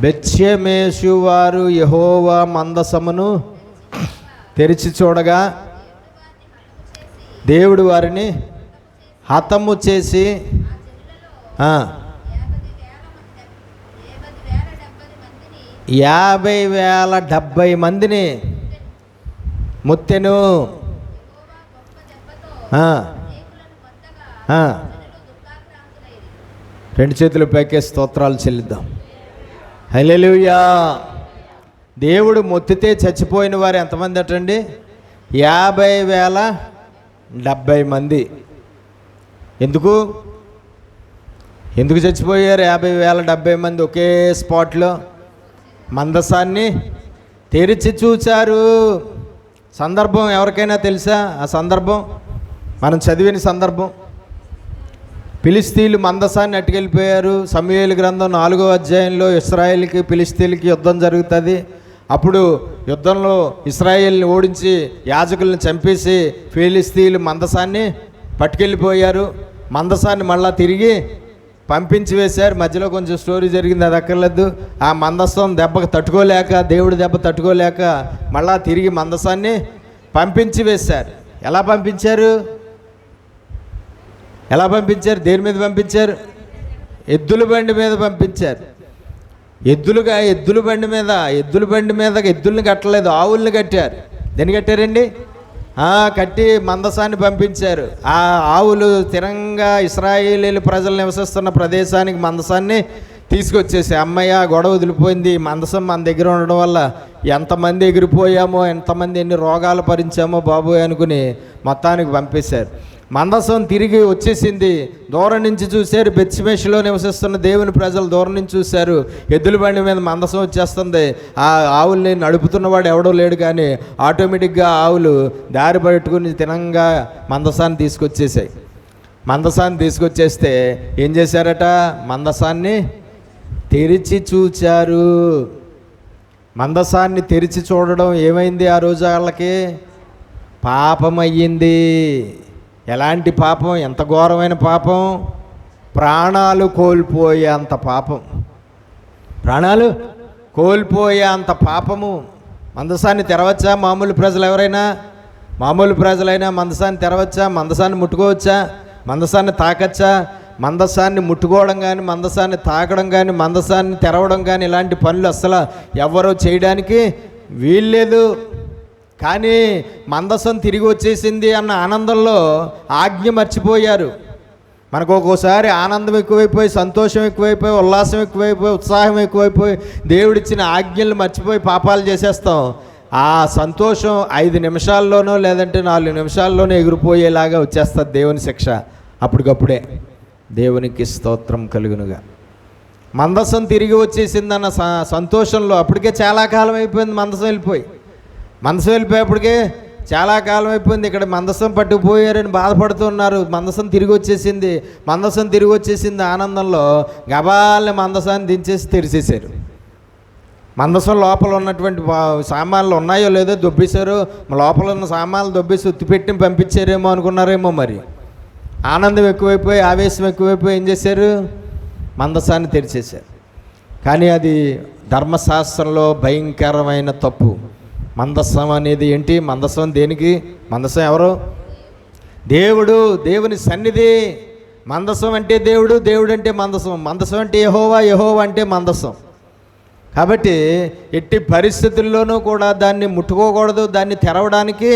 బెత్షెమెషు వారు యెహోవా మందసమును తెరిచి చూడగా దేవుడు వారిని హతము చేసి 50,070 మందిని ముత్తెను. రెండు చేతులు పైకే స్తోత్రాలు చెల్లిద్దాం. హల్లెలూయా. దేవుడు మొత్తితే చచ్చిపోయిన వారు ఎంతమంది అటండి? 50,070 మంది. ఎందుకు చచ్చిపోయారు 50,070 మంది ఒకే స్పాట్లో? మందసాన్ని తెరిచి చూచారు. సందర్భం ఎవరికైనా తెలుసా? ఆ సందర్భం మనం చదివిన సందర్భం. ఫిలిష్తీయులు మందసాన్ని అట్టుకెళ్ళిపోయారు. సమూయేలు గ్రంథం 4వ అధ్యాయంలో ఇశ్రాయేలుకి ఫిలిష్తీయులకి యుద్ధం జరుగుతుంది. అప్పుడు యుద్ధంలో ఇశ్రాయేల్ని ఓడించి యాజకులను చంపేసి ఫిలిష్తీయులు మందసాన్ని పట్టుకెళ్ళిపోయారు. మందసాన్ని మళ్ళా తిరిగి పంపించి వేశారు. మధ్యలో కొంచెం స్టోరీ జరిగింది, అది అక్కర్లేదు. ఆ మందసం దెబ్బకు తట్టుకోలేక, దేవుడి దెబ్బ తట్టుకోలేక మళ్ళా తిరిగి మందసాన్ని పంపించి వేశారు. ఎలా పంపించారు? దేని మీద పంపించారు? ఎద్దుల బండి మీద పంపించారు. ఎద్దుల బండి మీద ఎద్దుల్ని కట్టలేదు, ఆవుల్ని కట్టారు. దేన్ని కట్టారండి? కట్టి మందసాన్ని పంపించారు. ఆ ఆవులు స్థిరంగా ఇశ్రాయేలీయుల ప్రజలు నివసిస్తున్న ప్రదేశానికి మందసాన్ని తీసుకొచ్చేసి, అమ్మయ్య గొడవ వదిలిపోయింది, మందసం మన దగ్గర ఉండడం వల్ల ఎంతమంది ఎగిరిపోయామో, ఎంతమంది ఎన్ని రోగాలు భరించామో బాబోయ్ అనుకుని మొత్తానికి పంపేశారు. మందసం తిరిగి వచ్చేసింది. దూరం నుంచి చూశారు, బెత్షెమెషులో నివసిస్తున్న దేవుని ప్రజలు దూరం నుంచి చూశారు. ఎద్దుల బండి మీద మందసం వచ్చేస్తుంది. ఆ ఆవుల్ని నడుపుతున్నవాడు ఎవడో లేడు, కానీ ఆటోమేటిక్గా ఆవులు దారి పట్టుకుని తినంగా మందసాన్ని తీసుకొచ్చేసాయి. మందసాన్ని తీసుకొచ్చేస్తే ఏం చేశారట? మందసాన్ని తెరిచి చూచారు. మందసాన్ని తెరిచి చూడడం ఏమైంది? ఆ రోజు వాళ్ళకి పాపం అయ్యింది. ఎలాంటి పాపం? ఎంత ఘోరమైన పాపం! ప్రాణాలు కోల్పోయే అంత పాపం. ప్రాణాలు కోల్పోయే అంత పాపము. మందసాన్ని తెరవచ్చా? మామూలు ప్రజలైనా మందసాన్ని తెరవచ్చా? మందసాన్ని ముట్టుకోవచ్చా? మందసాన్ని తాకచ్చా? మందసాన్ని ముట్టుకోవడం కానీ, మందసాన్ని తాకడం కానీ, మందసాన్ని తెరవడం కానీ ఇలాంటి పనులు అస్సలు ఎవరో చేయడానికి వీల్లేదు. కానీ మందసం తిరిగి వచ్చేసింది అన్న ఆనందంలో ఆజ్ఞ మర్చిపోయారు. మనకు ఒక్కోసారి ఆనందం ఎక్కువైపోయి, సంతోషం ఎక్కువైపోయి, ఉల్లాసం ఎక్కువైపోయి, ఉత్సాహం ఎక్కువైపోయి దేవుడిచ్చిన ఆజ్ఞలు మర్చిపోయి పాపాలు చేసేస్తాం. ఆ సంతోషం 5 నిమిషాల్లోనో లేదంటే 4 నిమిషాల్లోనో ఎగిరిపోయేలాగా వచ్చేస్తుంది దేవుని శిక్ష. అప్పటికప్పుడే దేవునికి స్తోత్రం కలుగునుగా. మందసం తిరిగి వచ్చేసిందన్న సంతోషంలో అప్పటికే చాలా కాలం అయిపోయింది. మందసం వెళ్ళిపోయేప్పటికే చాలా కాలం అయిపోయింది. ఇక్కడ మందసం పట్టుకుపోయారని బాధపడుతున్నారు. మందసం తిరిగి వచ్చేసింది ఆనందంలో గబాల్ని మందసాన్ని దించేసి తెరిచేశారు. మందసం లోపల ఉన్నటువంటి సామాన్లు ఉన్నాయో లేదో దొబ్బేశారు. లోపల ఉన్న సామాన్లు దొబ్బేసి ఉత్తిపెట్టి పంపించారేమో అనుకున్నారేమో. మరి ఆనందం ఎక్కువైపోయి, ఆవేశం ఎక్కువైపోయి ఏం చేశారు? మందసాన్ని తెరిచేశారు. కానీ అది ధర్మశాస్త్రంలో భయంకరమైన తప్పు. మందసం అనేది ఏంటి? మందసం దేనికి? మందసం ఎవరు? దేవుడు, దేవుని సన్నిధి. మందసం అంటే దేవుడు, దేవుడు అంటే మందసం. మందసం అంటే యెహోవా, యెహోవా అంటే మందసం. కాబట్టి ఎట్టి పరిస్థితుల్లోనూ కూడా దాన్ని ముట్టుకోకూడదు, దాన్ని తెరవడానికి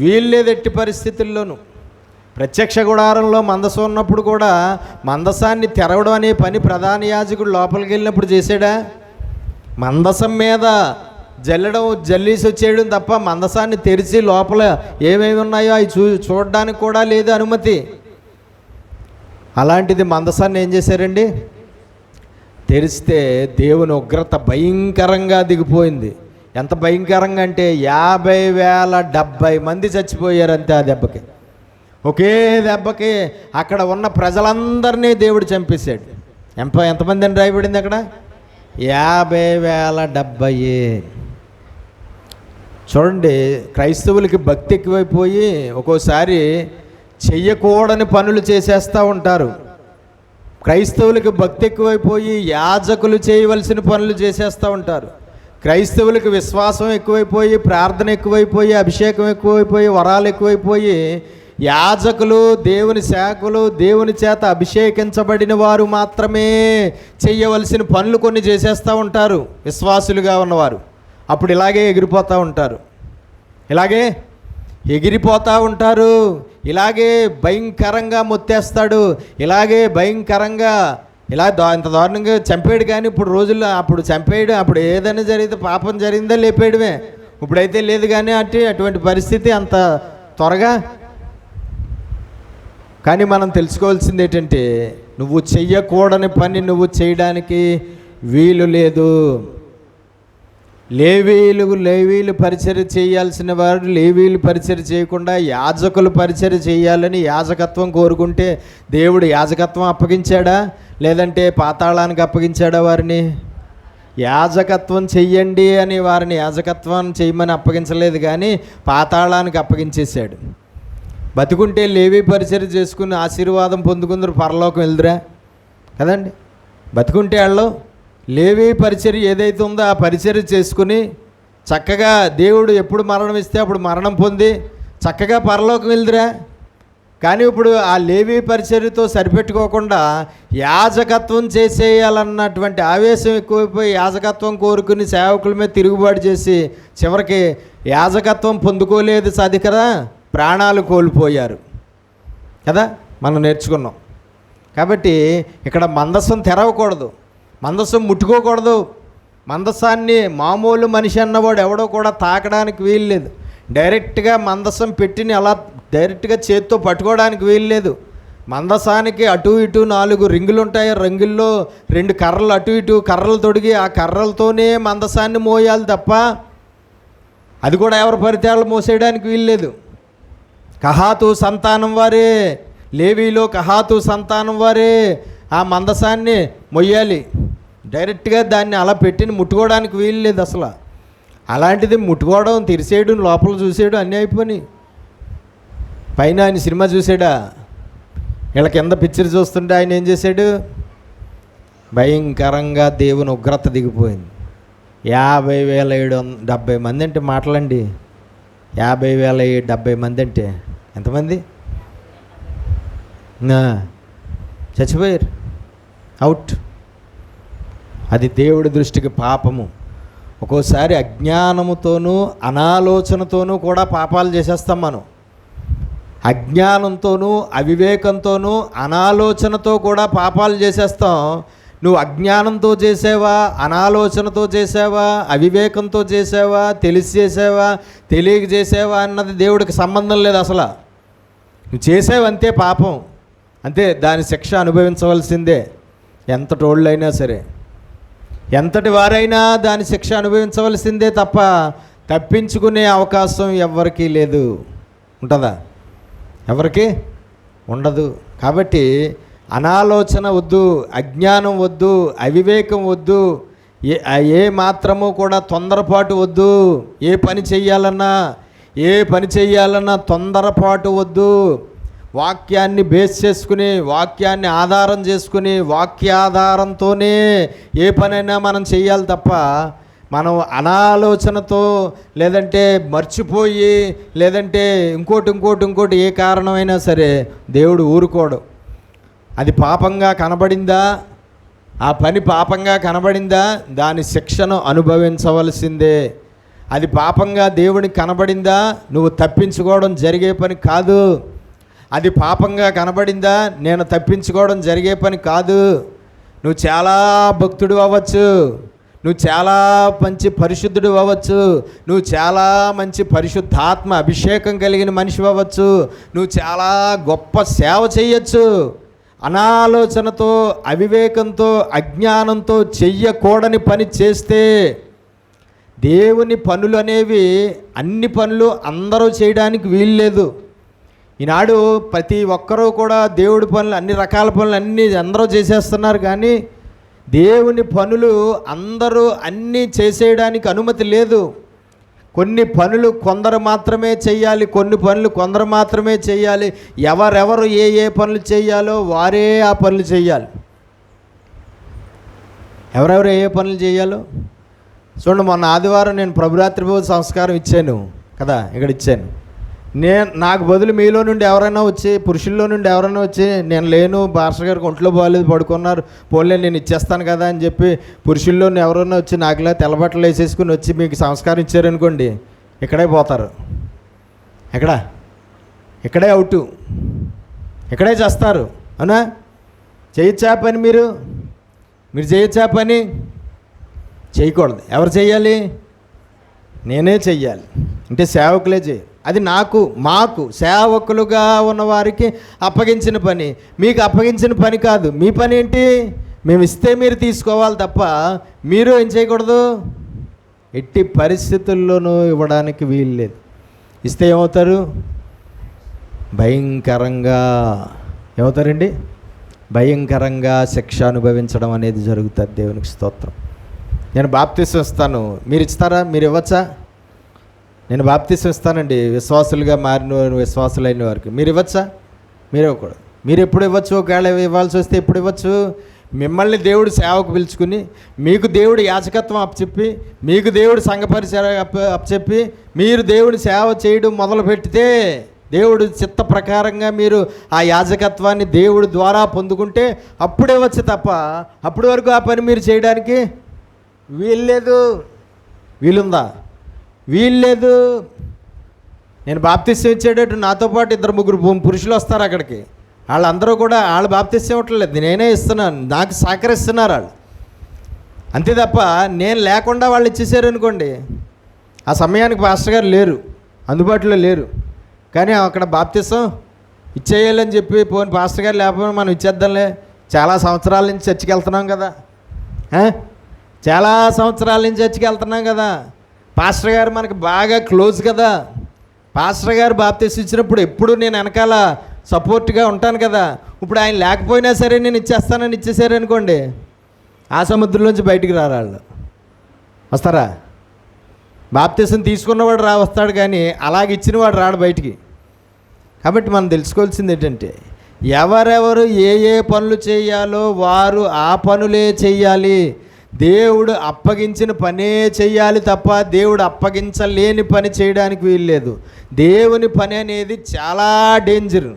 వీల్లేదు ఎట్టి పరిస్థితుల్లోనూ. ప్రత్యక్ష గుడారంలో మందసం ఉన్నప్పుడు కూడా మందసాన్ని తెరవడం అనే పని ప్రధాన యాజకుడు లోపలికి వెళ్ళినప్పుడు చేశాడా? మందసం మీద జల్లీసి వచ్చేయడం తప్ప మందసాన్ని తెరిచి లోపల ఏమేమి ఉన్నాయో అవి చూడడానికి కూడా లేదు అనుమతి. అలాంటిది మందసాన్ని ఏం చేశారండి? తెరిస్తే దేవుని ఉగ్రత భయంకరంగా దిగిపోయింది. ఎంత భయంకరంగా అంటే 50,070 మంది చచ్చిపోయారంతే ఆ దెబ్బకి. ఒకే దెబ్బకి అక్కడ ఉన్న ప్రజలందరినీ దేవుడు చంపేశాడు. ఎంతమంది అని రాయబడింది అక్కడ? 50,070. చూడండి, క్రైస్తవులకి భక్తి ఎక్కువైపోయి ఒక్కోసారి చెయ్యకూడని పనులు చేసేస్తూ ఉంటారు. క్రైస్తవులకి భక్తి ఎక్కువైపోయి యాజకులు చేయవలసిన పనులు చేసేస్తూ ఉంటారు. క్రైస్తవులకి విశ్వాసం ఎక్కువైపోయి, ప్రార్థన ఎక్కువైపోయి, అభిషేకం ఎక్కువైపోయి, వరాలు ఎక్కువైపోయి యాజకులు, దేవుని సేవకులు, దేవుని చేత అభిషేకించబడిన వారు మాత్రమే చేయవలసిన పనులు కొన్ని చేసేస్తూ ఉంటారు విశ్వాసులుగా ఉన్నవారు. అప్పుడు ఇలాగే ఎగిరిపోతూ ఉంటారు. ఇలాగే భయంకరంగా మొత్తేస్తాడు. ఇలాగే భయంకరంగా ఇంత దారుణంగా చంపేడు. కానీ ఇప్పుడు రోజుల్లో అప్పుడు చంపేయడం, అప్పుడు ఏదైనా జరిగితే పాపం జరిగిందా లేపేయడమే. ఇప్పుడైతే లేదు. కానీ అటువంటి పరిస్థితి అంత త్వరగా. కానీ మనం తెలుసుకోవాల్సింది ఏంటంటే, నువ్వు చెయ్యకూడని పని నువ్వు చేయడానికి వీలు లేదు. లేవీలు పరిచర్య చేయాల్సిన వారు లేవీలు పరిచర్య చేయకుండా యాజకులు పరిచర్య చేయాలని యాజకత్వం కోరుకుంటే దేవుడు యాజకత్వం అప్పగించాడా? లేదంటే పాతాళానికి అప్పగించాడా వారిని? యాజకత్వం చెయ్యండి అని వారిని యాజకత్వం చేయమని అప్పగించలేదు, కానీ పాతాళానికి అప్పగించేశాడు. బతికుంటే లేవీ పరిచర్య చేసుకుని ఆశీర్వాదం పొందుకుందరు, పరలోకం వెళ్దురా కదండి. బతికుంటే వాళ్ళు లేవీ పరిచర్య ఏదైతే ఉందో ఆ పరిచర్య చేసుకుని చక్కగా దేవుడు ఎప్పుడు మరణం ఇస్తే అప్పుడు మరణం పొంది చక్కగా పరలోకం వెళ్దురా. కానీ ఇప్పుడు ఆ లేవీ పరిచర్యతో సరిపెట్టుకోకుండా యాజకత్వం చేసేయాలన్నటువంటి ఆవేశం ఎక్కువైపోయి యాజకత్వం కోరుకుని సేవకుల మీద తిరుగుబాటు చేసి చివరికి యాజకత్వం పొందుకోలేదు కదా, ప్రాణాలు కోల్పోయారు కదా, మనం నేర్చుకున్నాం. కాబట్టి ఇక్కడ మందసం తెరవకూడదు, మందసం ముట్టుకోకూడదు. మందసాన్ని మామూలు మనిషి అన్నవాడు ఎవడో కూడా తాకడానికి వీల్లేదు. డైరెక్ట్గా మందసం పెట్టిని అలా డైరెక్ట్గా చేత్తో పట్టుకోవడానికి వీల్లేదు. మందసానికి అటు ఇటు 4 రింగులు ఉంటాయి. రింగుల్లో 2 కర్రలు అటు ఇటు కర్రలు తొడిగి ఆ కర్రలతోనే మందసాన్ని మోయాలి తప్ప అది కూడా ఎవరి పరితాళ్ళు మోసేయడానికి వీల్లేదు. కహాతు సంతానం వారే, లేవీలో కహాతు సంతానం వారే ఆ మందసాన్ని మొయ్యాలి. డైరెక్ట్గా దాన్ని అలా పెట్టిని ముట్టుకోవడానికి వీలు లేదు అసలు. అలాంటిది ముట్టుకోవడం, తెరిసేయడం, లోపల చూసేయడం అన్నీ అయిపోయినాయి. పైన ఆయన సినిమా చూసాడా? వీళ్ళ కింద పిక్చర్ చూస్తుంటే ఆయన ఏం చేశాడు? భయంకరంగా దేవుని ఉగ్రత దిగిపోయింది. 50,770 మంది అంటే మాటలండి. 50,770 మంది అంటే ఎంతమంది? చచ్చిపోయారు, అవుట్. అది దేవుడి దృష్టికి పాపము. ఒక్కోసారి అజ్ఞానముతోనూ అనాలోచనతోనూ కూడా పాపాలు చేసేస్తాం మనం. అజ్ఞానంతోనూ అవివేకంతోనూ అనాలోచనతో కూడా పాపాలు చేసేస్తాం. నువ్వు అజ్ఞానంతో చేసావా, అనాలోచనతో చేసావా, అవివేకంతో చేసావా, తెలిసి చేసావా, తెలియక చేసావా అన్నది దేవుడికి సంబంధం లేదు అసలు. నువ్వు చేసావంతే పాపం, అంతే, దాని శిక్ష అనుభవించవలసిందే. ఎంతటి వాళ్ళైనా సరే, ఎంతటి వారైనా దాని శిక్ష అనుభవించవలసిందే తప్ప తప్పించుకునే అవకాశం ఎవరికీ లేదు. ఉంటుందా? ఎవరికి ఉండదు. కాబట్టి అనాలోచన వద్దు, అజ్ఞానం వద్దు, అవివేకం వద్దు, ఏ మాత్రము కూడా తొందరపాటు వద్దు. ఏ పని చెయ్యాలన్నా తొందరపాటు వద్దు. వాక్యాన్ని బేస్ చేసుకుని, వాక్యాన్ని ఆధారం చేసుకుని, వాక్యాధారంతోనే ఏ పనైనా మనం చెయ్యాలి తప్ప మనం అనాలోచనతో, లేదంటే మర్చిపోయి, లేదంటే ఇంకోటి ఏ కారణమైనా సరే దేవుడు ఊరుకోడు. అది పాపంగా కనబడిందా, ఆ పని పాపంగా కనబడిందా, దాని శిక్షను అనుభవించవలసిందే. అది పాపంగా దేవునికి కనబడిందా, నువ్వు తప్పించుకోవడం జరిగే పని కాదు. అది పాపంగా కనబడిందా, నేను తప్పించుకోవడం జరిగే పని కాదు. నువ్వు చాలా భక్తుడు అవ్వచ్చు, నువ్వు చాలా మంచి పరిశుద్ధుడు అవ్వచ్చు, నువ్వు చాలా మంచి పరిశుద్ధాత్మ అభిషేకం కలిగిన మనిషి అవ్వచ్చు, నువ్వు చాలా గొప్ప సేవ చేయొచ్చు. అనాలోచనతో, అవివేకంతో, అజ్ఞానంతో చెయ్యకూడని పని చేస్తే, దేవుని పనులు అనేవి అన్ని పనులు అందరూ చేయడానికి వీల్లేదు. ఈనాడు ప్రతి ఒక్కరూ కూడా దేవుడి పనులు, అన్ని రకాల పనులు అందరూ చేసేస్తున్నారు. కానీ దేవుని పనులు అందరూ అన్నీ చేసేయడానికి అనుమతి లేదు. కొన్ని పనులు కొందరు మాత్రమే చేయాలి, కొన్ని పనులు కొందరు మాత్రమే చేయాలి. ఎవరెవరు ఏ పనులు చేయాలో వారే ఆ పనులు చేయాలి. ఎవరెవరు ఏ పనులు చేయాలో చూడండి. మొన్న ఆదివారం నేను ప్రభురాత్రి భోజన సంస్కారం ఇచ్చాను కదా, ఇక్కడ ఇచ్చాను. నాకు బదులు మీలో నుండి ఎవరైనా వచ్చి, పురుషుల్లో నుండి ఎవరైనా వచ్చి, నేను లేను, భాస్కర్ గారికి ఒంట్లో బాగాలేదు, పడుకున్నారు, పోలే నేను ఇచ్చేస్తాను కదా అని చెప్పి పురుషుల్లో ఎవరైనా వచ్చి నాకులా తెల్లబట్టలు వేసేసుకుని వచ్చి మీకు సంస్కారం ఇచ్చారనుకోండి, ఇక్కడే పోతారు. ఇక్కడే అవుటు, ఇక్కడే చేస్తారు. అవునా? చేయొచ్చా పని? మీరు చేయొచ్చా పని? చేయకూడదు. ఎవరు చెయ్యాలి? నేనే చెయ్యాలి. అంటే సేవకులే చేయాలి. అది మాకు సేవకులుగా ఉన్నవారికి అప్పగించిన పని. మీకు అప్పగించిన పని కాదు. మీ పని ఏంటి? మేము ఇస్తే మీరు తీసుకోవాలి తప్ప మీరు ఏం చేయకూడదు. ఎట్టి పరిస్థితుల్లోనూ ఇవ్వడానికి వీలు లేదు. ఇస్తే ఏమవుతారు? ఏమవుతారండి? భయంకరంగా శిక్ష అనుభవించడం అనేది జరుగుతుంది. దేవునికి స్తోత్రం. నేను బాప్తిసం ఇస్తాను, మీరు ఇస్తారా? మీరు ఇవ్వచ్చా? నేను బాప్తిసం ఇస్తానండి విశ్వాసులుగా మారిన విశ్వాసులైన వారికి. మీరు ఇవ్వచ్చా? మీరు ఇవ్వకూడదు. మీరు ఎప్పుడు ఇవ్వచ్చు? ఒకవేళ ఇవ్వాల్సి వస్తే ఎప్పుడు ఇవ్వచ్చు? మిమ్మల్ని దేవుడు సేవకు పిలుచుకుని, మీకు దేవుడు యాజకత్వం అప్పచెప్పి, మీకు దేవుడు సంఘ పరిచర్య అప్పచెప్పి, మీరు దేవుడి సేవ చేయడం మొదలు పెడితే, దేవుడు చిత్త ప్రకారంగా మీరు ఆ యాజకత్వాన్ని దేవుడి ద్వారా పొందుకుంటే అప్పుడే వచ్చు తప్ప అప్పటి వరకు ఆ పని మీరు చేయడానికి వీల్లేదు. వీలుందా? వీల్లేదు. నేను బాప్తిస్యం ఇచ్చేటట్టు నాతో పాటు 2-3 పురుషులు వస్తారు అక్కడికి. వాళ్ళందరూ కూడా వాళ్ళు బాప్తిస్యం ఇవ్వట్లేదు, నేనే ఇస్తున్నాను, నాకు సహకరిస్తున్నారు వాళ్ళు. అంతే తప్ప నేను లేకుండా వాళ్ళు ఇచ్చేసారు అనుకోండి, ఆ సమయానికి పాస్టర్ గారు లేరు, అందుబాటులో లేరు. కానీ అక్కడ బాప్తిసం ఇచ్చేయాలని చెప్పి పోని పాస్టర్ గారు లేకపోతే మనం ఇచ్చేద్దాంలే. చాలా సంవత్సరాల నుంచి చర్చికి వెళ్తున్నాం కదా, చాలా సంవత్సరాల నుంచి చర్చికి వెళ్తున్నాం కదా, పాస్టర్ గారు మనకు బాగా క్లోజ్ కదా, పాస్టర్ గారు బాప్తిసం ఇచ్చినప్పుడు ఎప్పుడు నేను వెనకాల సపోర్ట్గా ఉంటాను కదా. ఇప్పుడు ఆయన లేకపోయినా సరే నేను ఇచ్చేస్తానని ఇచ్చేసారు అనుకోండి, ఆ సముద్రంలోంచి బయటికి రారు వాళ్ళు. వస్తారా? బాప్తిసం తీసుకున్నవాడు వస్తాడు, కానీ అలాగే ఇచ్చినవాడు రాడు బయటికి. కాబట్టి మనం తెలుసుకోవాల్సింది ఏంటంటే, ఎవరెవరు ఏ పనులు చేయాలో వారు ఆ పనులే చెయ్యాలి. దేవుడు అప్పగించిన పనే చెయ్యాలి తప్ప దేవుడు అప్పగించలేని పని చేయడానికి వీల్లేదు. దేవుని పని అనేది చాలా డేంజర్,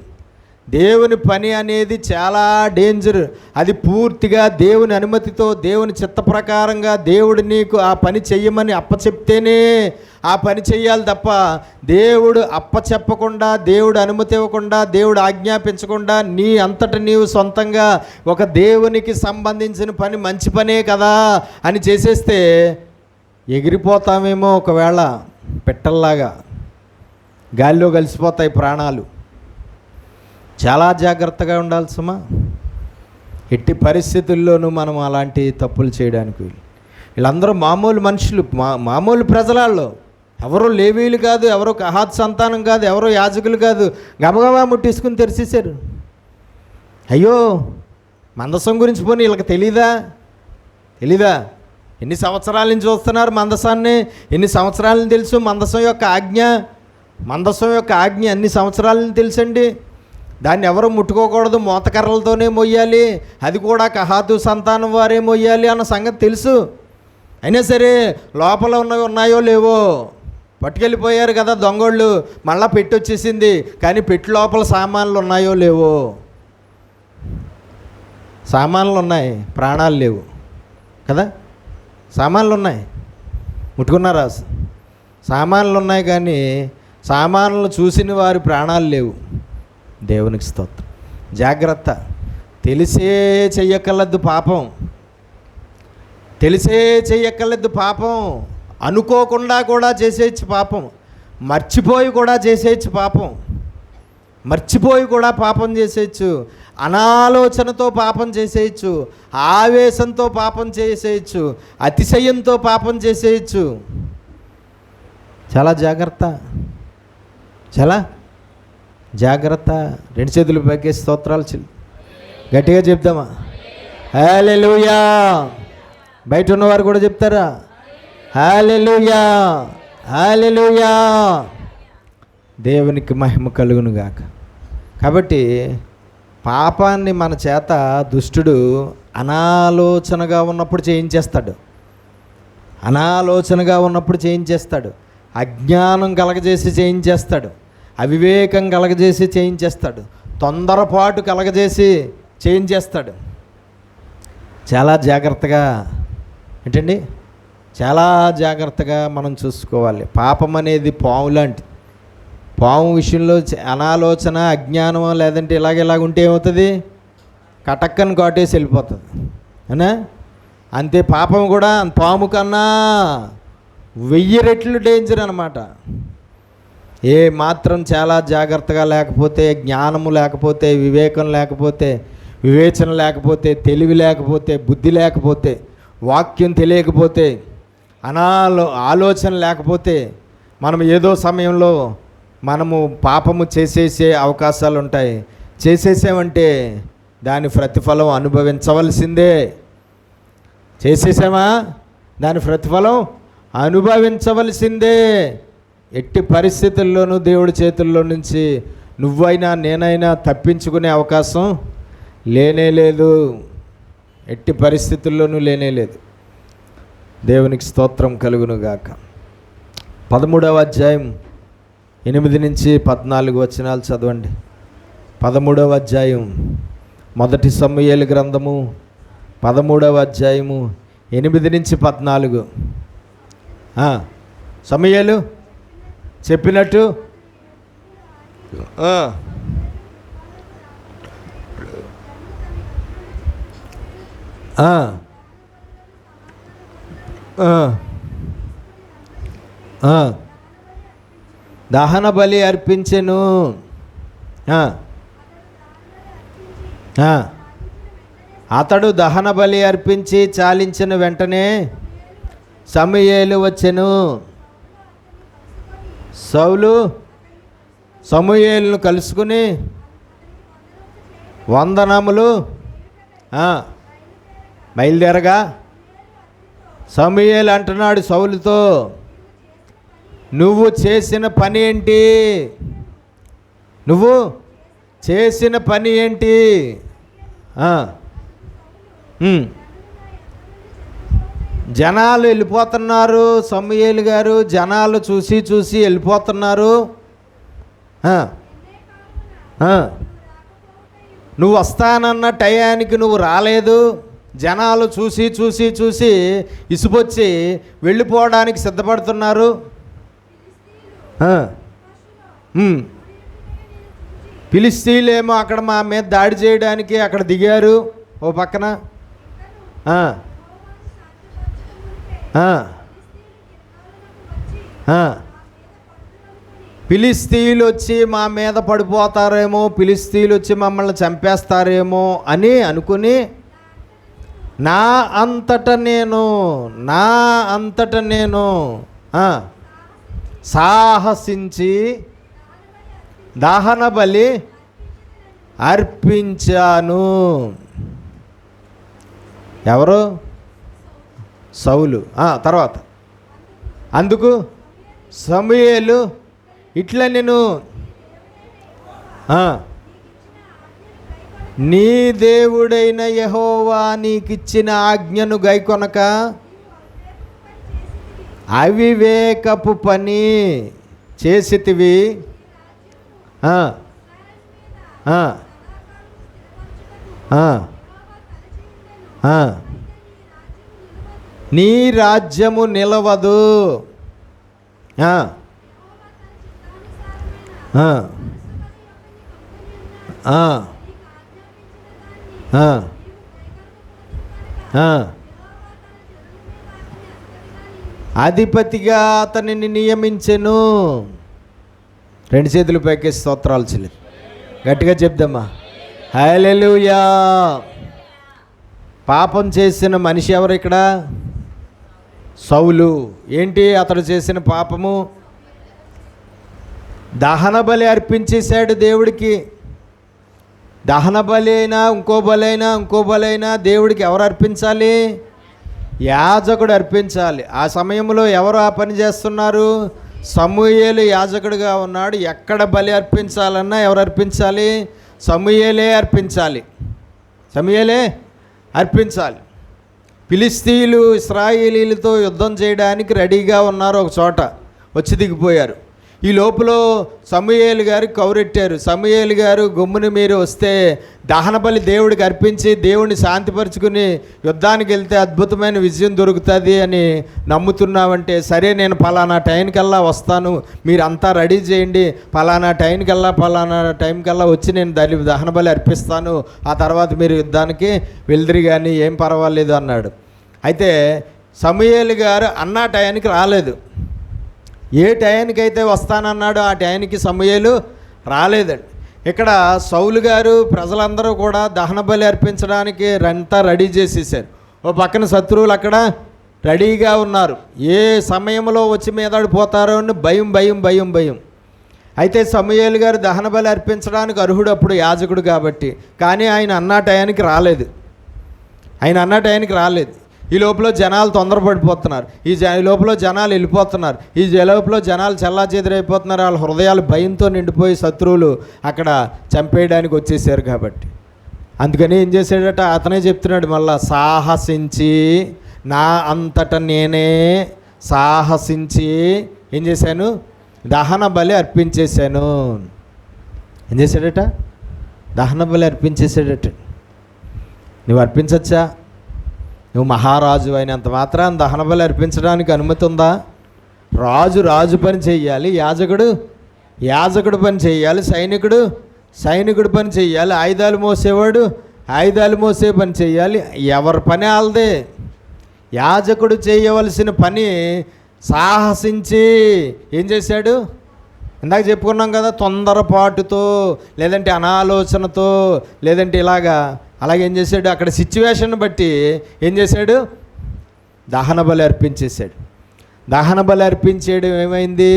దేవుని పని అనేది చాలా డేంజర్. అది పూర్తిగా దేవుని అనుమతితో, దేవుని చిత్త ప్రకారంగా దేవుడు నీకు ఆ పని చెయ్యమని అప్పచెప్తేనే ఆ పని చెయ్యాలి తప్ప, దేవుడు అప్పచెప్పకుండా, దేవుడు అనుమతి ఇవ్వకుండా, దేవుడు ఆజ్ఞాపించకుండా నీ అంతట నీవు సొంతంగా ఒక దేవునికి సంబంధించిన పని మంచి పనే కదా అని చేసేస్తే ఎగిరిపోతామేమో. ఒకవేళ పిట్టల్లాగా గాలిలో కలిసిపోతాయి ప్రాణాలు. చాలా జాగ్రత్తగా ఉండాలి సుమా. ఎట్టి పరిస్థితుల్లోనూ మనం అలాంటి తప్పులు చేయడానికి వీళ్ళందరూ మామూలు మనుషులు, మామూలు ప్రజలాల్లో. ఎవరో లేవీలు కాదు, ఎవరో కహాత్ సంతానం కాదు, ఎవరో యాజకులు కాదు. గబగబా ముట్టేసుకుని తెరిచేశారు. అయ్యో, మందసం గురించి పోనీ వీళ్ళకి తెలీదా? ఎన్ని సంవత్సరాల నుంచి చూస్తున్నారు మందసాన్ని, ఎన్ని సంవత్సరాల నుంచి తెలుసు మందసం యొక్క ఆజ్ఞ అన్ని సంవత్సరాల నుంచి తెలుసండి. దాన్ని ఎవరు ముట్టుకోకూడదు, మోతకర్రలతోనే మొయ్యాలి, అది కూడా కహాతు సంతానం వారే మొయ్యాలి అన్న సంగతి తెలుసు. అయినా సరే లోపల ఉన్నాయో లేవో పట్టుకెళ్ళిపోయారు కదా దొంగోళ్ళు. మళ్ళీ పెట్టి వచ్చేసింది, కానీ పెట్టి లోపల సామాన్లు ఉన్నాయో లేవో. సామాన్లు ఉన్నాయి, ప్రాణాలు లేవు కదా. సామాన్లు ఉన్నాయి, ముట్టుకున్నారా? సామాన్లు ఉన్నాయి కానీ సామాన్లు చూసిన వారి ప్రాణాలు లేవు. దేవునికి స్తోత్రం. జాగ్రత్త. తెలిసే చెయ్యకలద్దు పాపం. అనుకోకుండా కూడా చేసేయచ్చు పాపం. మర్చిపోయి కూడా పాపం చేసేయచ్చు. అనాలోచనతో పాపం చేసేయచ్చు, ఆవేశంతో పాపం చేసేయచ్చు, అతిశయంతో పాపం చేసేయచ్చు. చాలా జాగ్రత్త. రెండు చేతులు పైకి స్తోత్రాలు గట్టిగా చెప్దామా? హల్లెలూయా. బయట ఉన్నవారు కూడా చెప్తారా? హల్లెలూయా. దేవునికి మహిమ కలుగును గాక. కాబట్టి పాపాన్ని మన చేత దుష్టుడు అనాలోచనగా ఉన్నప్పుడు చేయించేస్తాడు. అజ్ఞానం కలగజేసి చేయించేస్తాడు, అవివేకం కలగజేసి చేయించేస్తాడు, తొందరపాటు కలగజేసి చేయించేస్తాడు. చాలా జాగ్రత్తగా మనం చూసుకోవాలి. పాపం అనేది పాము లాంటిది. పాము విషయంలో అనాలోచన, అజ్ఞానం లేదంటే ఇలాగ ఉంటే ఏమవుతుంది? కటక్కని కాటేసి వెళ్ళిపోతుంది. అవునా? అంతే పాపం కూడా పాము కన్నా 1000 రెట్లు డేంజర్ అన్నమాట. ఏ మాత్రం చాలా జాగ్రత్తగా లేకపోతే, జ్ఞానము లేకపోతే, వివేకం లేకపోతే, వివేచన లేకపోతే, తెలివి లేకపోతే, బుద్ధి లేకపోతే, వాక్యం తెలియకపోతే, ఆలోచన లేకపోతే, మనం ఏదో సమయంలో మనము పాపము చేసేసే అవకాశాలు ఉంటాయి. చేసేసామంటే దాని ప్రతిఫలం అనుభవించవలసిందే. చేసేసామా, దాని ప్రతిఫలం అనుభవించవలసిందే. ఎట్టి పరిస్థితుల్లోనూ దేవుడి చేతుల్లో నుంచి నువ్వైనా నేనైనా తప్పించుకునే అవకాశం లేనేలేదు. ఎట్టి పరిస్థితుల్లోనూ లేనేలేదు. దేవునికి స్తోత్రం కలుగును గాక. 13వ అధ్యాయం 8 నుంచి 14 వచనాలు చదవండి. 13వ అధ్యాయం మొదటి సమూయేలు గ్రంథము 13వ అధ్యాయము 8 నుంచి 14. సమూయేలు చెప్పినట్టు దహన బలి అర్పించెను. అతడు దహన బలి అర్పించి చాలించిన వెంటనే సమూయేలు వచ్చెను. సౌలు సమూయేలును కలుసుకుని వందనములు బయలుదేరగా సమూయేలు అంటున్నాడు సౌలుతో, నువ్వు చేసిన పని ఏంటి? జనాలు వెళ్ళిపోతున్నారు. సమూయేలు గారు జనాలు చూసి వెళ్ళిపోతున్నారు. నువ్వు వస్తానన్న టయానికి నువ్వు రాలేదు, జనాలు చూసి చూసి చూసి ఇసుపొచ్చి వెళ్ళిపోవడానికి సిద్ధపడుతున్నారు. ఫిలిష్తీయులేమో అక్కడ మా మీద దాడి చేయడానికి అక్కడ దిగారు ఓ పక్కన. ఫిలిష్తీయులు వచ్చి మా మీద పడిపోతారేమో, ఫిలిష్తీయులు వచ్చి మమ్మల్ని చంపేస్తారేమో అని అనుకుని నా అంతట నేను సాహసించి దహన బలి అర్పించాను. ఎవరు? సౌలు. తర్వాత అందుకు సమూయేలు ఇట్లా నేను నీ దేవుడైన యెహోవా నీకిచ్చిన ఆజ్ఞను గైకొనక అవివేకపు పని చేసితివి. నీ రాజ్యము నిలవదు. అధిపతిగా అతనిని నియమించెను. రెండు చేతులు పైకి స్తోత్రాలు చెల్లి గట్టిగా చెప్దామా, హల్లెలూయా. పాపం చేసిన మనిషి ఎవరు ఇక్కడ? సౌలు. ఏంటి అతడు చేసిన పాపము? దహన బలి అర్పించేశాడు దేవుడికి. దహన బలి అయినా ఇంకో బలైనా దేవుడికి ఎవరు అర్పించాలి? యాజకుడు అర్పించాలి. ఆ సమయంలో ఎవరు ఆ పని చేస్తున్నారు? సమూయేలు యాజకుడిగా ఉన్నాడు. ఎక్కడ బలి అర్పించాలన్నా ఎవరు అర్పించాలి? సమూయేలే అర్పించాలి. ఫిలిష్తీయులు ఇశ్రాయేలీలతో యుద్ధం చేయడానికి రెడీగా ఉన్నారు. ఒక చోట వచ్చి దిగిపోయారు. ఈ లోపల సమూయేలు గారు కౌరెట్టారు. సమూయేలు గారు గమ్ముని మీరు వస్తే దహన బలి దేవుడికి అర్పించి దేవుడిని శాంతిపరుచుకుని యుద్ధానికి వెళ్తే అద్భుతమైన విజయం దొరుకుతుంది అని నమ్ముతున్నామంటే, సరే నేను పలానా టైంకల్లా వస్తాను, మీరు అంతా రెడీ చేయండి, పలానా టైంకల్లా వచ్చి నేను దహన బలి అర్పిస్తాను, ఆ తర్వాత మీరు యుద్ధానికి వెళ్దిరి కానీ ఏం పర్వాలేదు అన్నాడు. అయితే సమూయేలు గారు అన్న టయానికి రాలేదు. ఏ టయానికైతే వస్తానన్నాడో ఆ టయానికి సమూయేలు రాలేదండి. ఇక్కడ సౌలు గారు ప్రజలందరూ కూడా దహన బలి అర్పించడానికి అంతా రెడీ చేసేసారు. ఓ పక్కన శత్రువులు అక్కడ రెడీగా ఉన్నారు. ఏ సమయంలో వచ్చి మీదడిపోతారో అని భయం. అయితే సమూయేలు గారు దహన బలి అర్పించడానికి అర్హుడు అప్పుడు యాజకుడు కాబట్టి. కానీ ఆయన అన్న టయానికి రాలేదు. ఈ లోపల జనాలు తొందరపడిపోతున్నారు. ఈ లోపల జనాలు వెళ్ళిపోతున్నారు. ఈ లోపల జనాలు చెల్లాచెదరైపోతున్నారు. వాళ్ళ హృదయాలు భయంతో నిండిపోయి శత్రువులు అక్కడ చంపేయడానికి వచ్చేసారు కాబట్టి. అందుకని ఏం చేశాడట? అతనే చెప్తున్నాడు మళ్ళా, సాహసించి నా అంతట నేనే సాహసించి ఏం చేశాను? దహన బలి అర్పించేశాను. ఏం చేశాడట? దహన బలి అర్పించేశాడట. నువ్వు అర్పించచ్చా? నువ్వు మహారాజు అయినంత మాత్రాన్ని దహన బలి అర్పించడానికి అనుమతి ఉందా? రాజు పని చెయ్యాలి, యాజకుడు పని చెయ్యాలి, సైనికుడు పని చెయ్యాలి, ఆయుధాలు మోసేవాడు ఆయుధాలు మోసే పని చెయ్యాలి. ఎవరి పని వాళ్ళదే. యాజకుడు చేయవలసిన పని సాహసించి ఏం చేశాడు? ఇందాక చెప్పుకున్నాం కదా, తొందరపాటుతో లేదంటే అనాలోచనతో లేదంటే అలాగే ఏం చేశాడు? అక్కడ సిచ్యువేషన్ బట్టి ఏం చేశాడు? దహన బలి అర్పించేశాడు. దహన బలి అర్పించేయడం ఏమైంది?